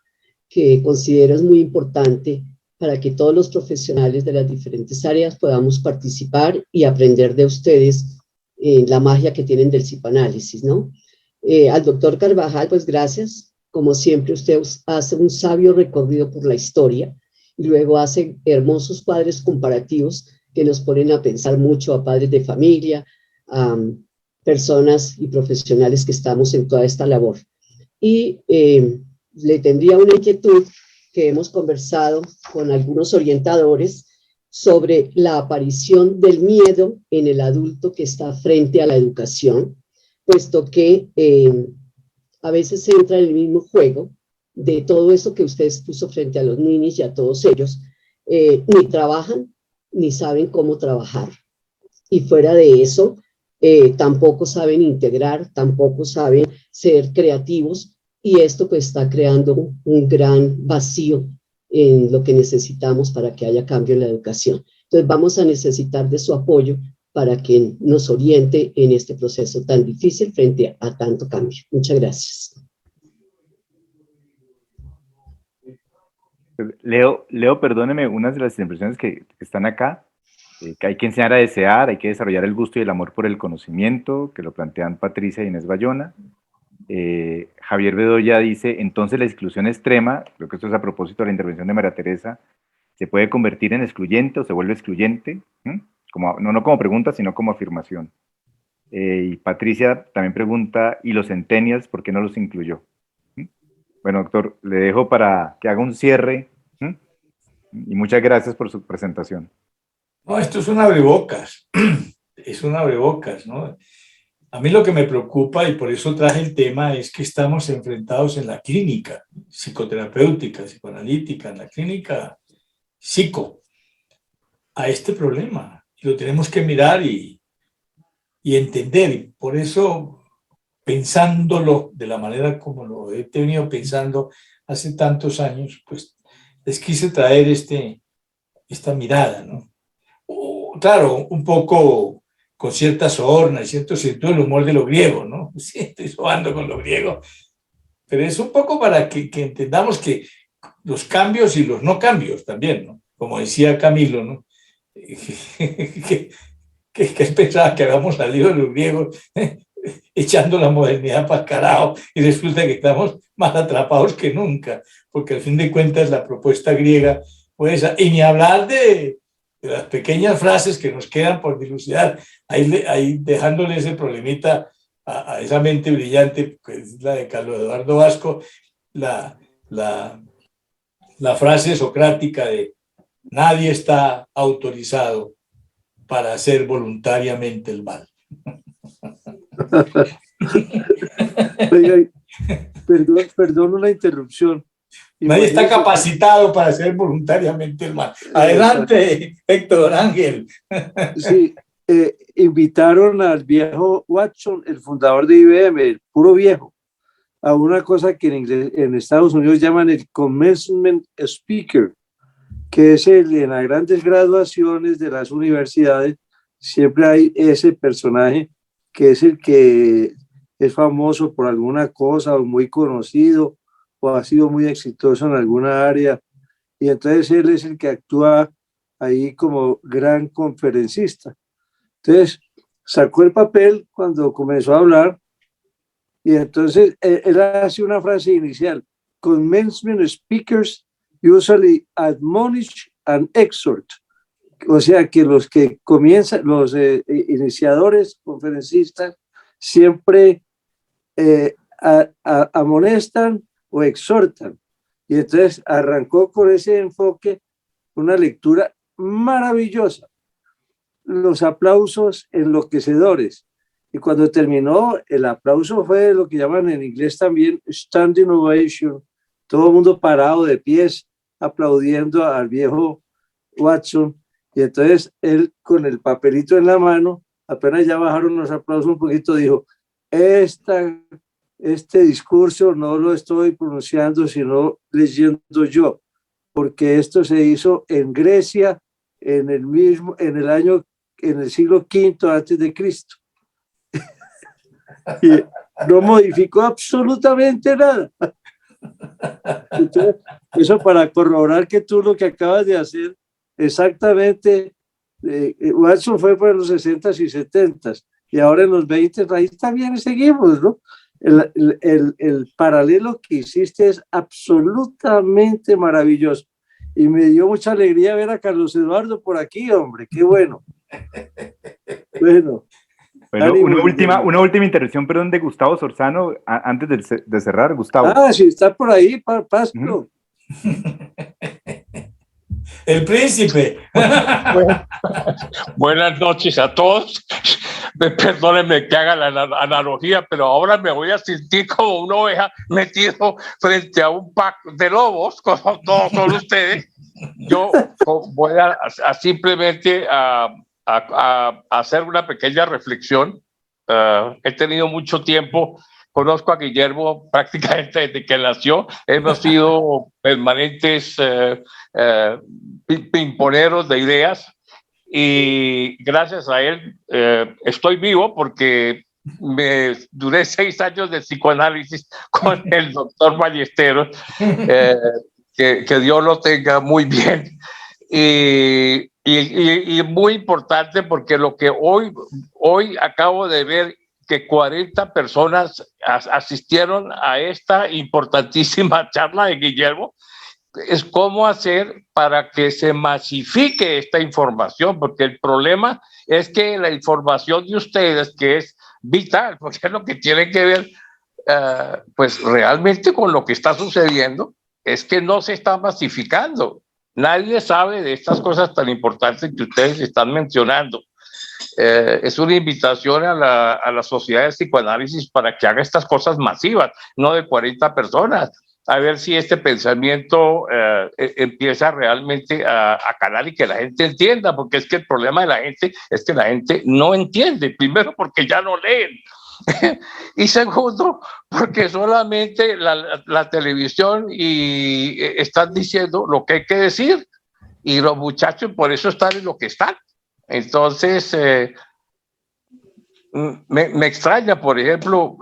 que considero es muy importante para que todos los profesionales de las diferentes áreas podamos participar y aprender de ustedes la magia que tienen del psicoanálisis, ¿no? Al doctor Carvajal, pues gracias. Como siempre, usted hace un sabio recorrido por la historia y luego hace hermosos cuadros comparativos que nos ponen a pensar mucho a padres de familia, a personas y profesionales que estamos en toda esta labor. Y le tendría una inquietud que hemos conversado con algunos orientadores sobre la aparición del miedo en el adulto que está frente a la educación, puesto que a veces se entra en el mismo juego de todo eso que usted puso frente a los niños y a todos ellos, ni trabajan ni saben cómo trabajar. Y fuera de eso, tampoco saben integrar, tampoco saben ser creativos, y esto pues está creando un gran vacío en lo que necesitamos para que haya cambio en la educación. Entonces vamos a necesitar de su apoyo para que nos oriente en este proceso tan difícil frente a tanto cambio. Muchas gracias. Leo, perdóneme, unas de las impresiones que están acá, que hay que enseñar a desear, hay que desarrollar el gusto y el amor por el conocimiento, que lo plantean Patricia e Inés Bayona. Javier Bedoya dice, entonces la exclusión extrema, creo que esto es a propósito de la intervención de María Teresa, ¿se puede convertir en excluyente o se vuelve excluyente? No como pregunta, sino como afirmación. Y Patricia también pregunta, ¿y los centennials por qué no los incluyó? Bueno, doctor, le dejo para que haga un cierre, y muchas gracias por su presentación. No, esto es un abrebocas, es un abrebocas, ¿no? A mí lo que me preocupa, y por eso traje el tema, es que estamos enfrentados en la clínica psicoterapéutica, psicoanalítica, en la clínica psico, a este problema. Y lo tenemos que mirar y entender. Y por eso, pensándolo de la manera como lo he venido pensando hace tantos años, pues les quise traer esta mirada, ¿no? Claro, un poco con cierta sorna y cierto sentido del humor de lo griego, ¿no? Sí, estoy sobando con lo griego, pero es un poco para que entendamos que los cambios y los no cambios también, ¿no? Como decía Camilo, ¿no? que él pensaba que habíamos salido de los griegos echando la modernidad para el carajo y resulta que estamos más atrapados que nunca, porque al fin de cuentas la propuesta griega, pues, y ni hablar de las pequeñas frases que nos quedan por dilucidar, ahí dejándole ese problemita a esa mente brillante, que es la de Carlos Eduardo Vasco, la frase socrática de nadie está autorizado para hacer voluntariamente el mal. Oiga, perdón la interrupción. Nadie está capacitado para hacer voluntariamente el mal. Adelante, Héctor Ángel. Sí, invitaron al viejo Watson, el fundador de IBM, el puro viejo, a una cosa que en Estados Unidos llaman el commencement speaker, que es en las grandes graduaciones de las universidades, siempre hay ese personaje que es el que es famoso por alguna cosa o muy conocido o ha sido muy exitoso en alguna área, y entonces él es el que actúa ahí como gran conferencista. Entonces sacó el papel cuando comenzó a hablar y entonces él hace una frase inicial: commencement speakers usually admonish and exhort. O sea que los que comienzan, los iniciadores, conferencistas, siempre amonestan o exhortan. Y entonces arrancó con ese enfoque una lectura maravillosa. Los aplausos enloquecedores. Y cuando terminó, el aplauso fue lo que llaman en inglés también standing ovation. Todo el mundo parado de pies, aplaudiendo al viejo Watson. Y entonces él, con el papelito en la mano, apenas ya bajaron los aplausos un poquito, dijo: este discurso no lo estoy pronunciando, sino leyendo yo, porque esto se hizo en Grecia en el siglo V antes de Cristo. Y no modificó absolutamente nada. Entonces, eso para corroborar que tú lo que acabas de hacer exactamente, Watson fue por los 60s y 70s, y ahora en los 20, ahí está bien y seguimos, ¿no? El paralelo que hiciste es absolutamente maravilloso. Y me dio mucha alegría ver a Carlos Eduardo por aquí, hombre, qué bueno. Bueno, Bueno, una última intervención, perdón, de Gustavo Sorzano, antes de cerrar, Gustavo. Ah, sí, está por ahí, Pastro. El príncipe. Buenas noches a todos. Perdónenme que haga la analogía, pero ahora me voy a sentir como una oveja metido frente a un pack de lobos, como todos son ustedes. Yo voy a simplemente a hacer una pequeña reflexión. He tenido mucho tiempo, conozco a Guillermo prácticamente desde que nació, hemos sido permanentes pimponeros de ideas y gracias a él estoy vivo porque me duré 6 años de psicoanálisis con el doctor Ballesteros, que Dios lo tenga muy bien. Y muy importante porque lo que hoy acabo de ver que 40 personas asistieron a esta importantísima charla de Guillermo, es cómo hacer para que se masifique esta información, porque el problema es que la información de ustedes, que es vital, porque es lo que tiene que ver pues realmente con lo que está sucediendo, es que no se está masificando. Nadie sabe de estas cosas tan importantes que ustedes están mencionando. Es una invitación a la sociedad de psicoanálisis para que haga estas cosas masivas, no de 40 personas, a ver si este pensamiento empieza realmente a calar y que la gente entienda, porque es que el problema de la gente es que la gente no entiende, primero porque ya no leen, y segundo, porque solamente la televisión y están diciendo lo que hay que decir, y los muchachos por eso están en lo que están. Entonces, me extraña, por ejemplo,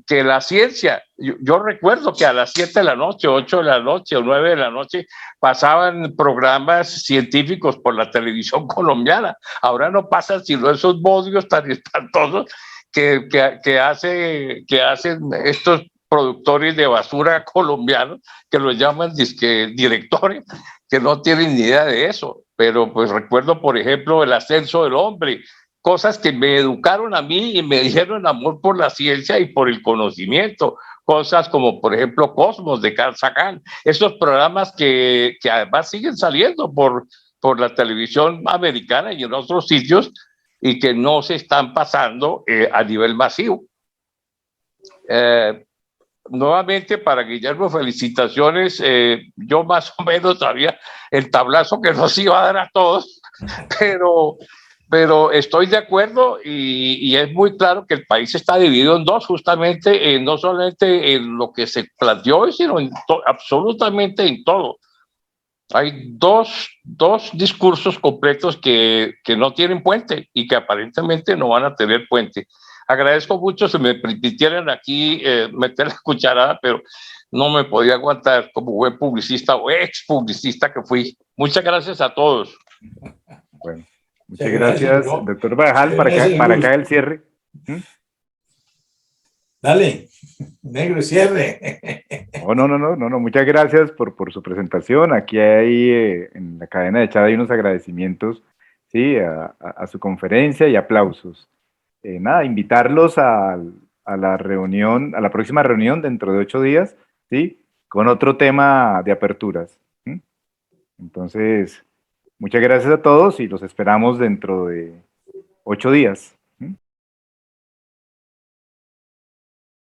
que la ciencia, yo recuerdo que a las 7 de la noche, 8 de la noche o 9 de la noche pasaban programas científicos por la televisión colombiana. Ahora no pasan sino esos bodios tan espantosos que hacen estos productores de basura colombianos, que los llaman directores, que no tienen ni idea de eso. Pero pues recuerdo, por ejemplo, El ascenso del hombre, cosas que me educaron a mí y me dieron amor por la ciencia y por el conocimiento. Cosas como, por ejemplo, Cosmos de Carl Sagan. Esos programas que además siguen saliendo por la televisión americana y en otros sitios y que no se están pasando a nivel masivo. Nuevamente para Guillermo, felicitaciones. Yo más o menos sabía el tablazo que nos iba a dar a todos, pero estoy de acuerdo y es muy claro que el país está dividido en dos, justamente no solamente en lo que se planteó, sino absolutamente en todo. Hay dos discursos completos que no tienen puente y que aparentemente no van a tener puente. Agradezco mucho si me permitieran aquí meter la cucharada, pero no me podía aguantar como buen publicista o ex publicista que fui. Muchas gracias a todos. Bueno, muchas gracias, doctor Bajal, para que haga el cierre. Dale, negro, cierre. No, muchas gracias por su presentación. Aquí hay, en la cadena de chat hay unos agradecimientos, ¿sí? a su conferencia y aplausos. Nada, invitarlos a la reunión, a la próxima reunión dentro de 8 días, ¿sí? Con otro tema de aperturas. Entonces, muchas gracias a todos y los esperamos dentro de 8 días.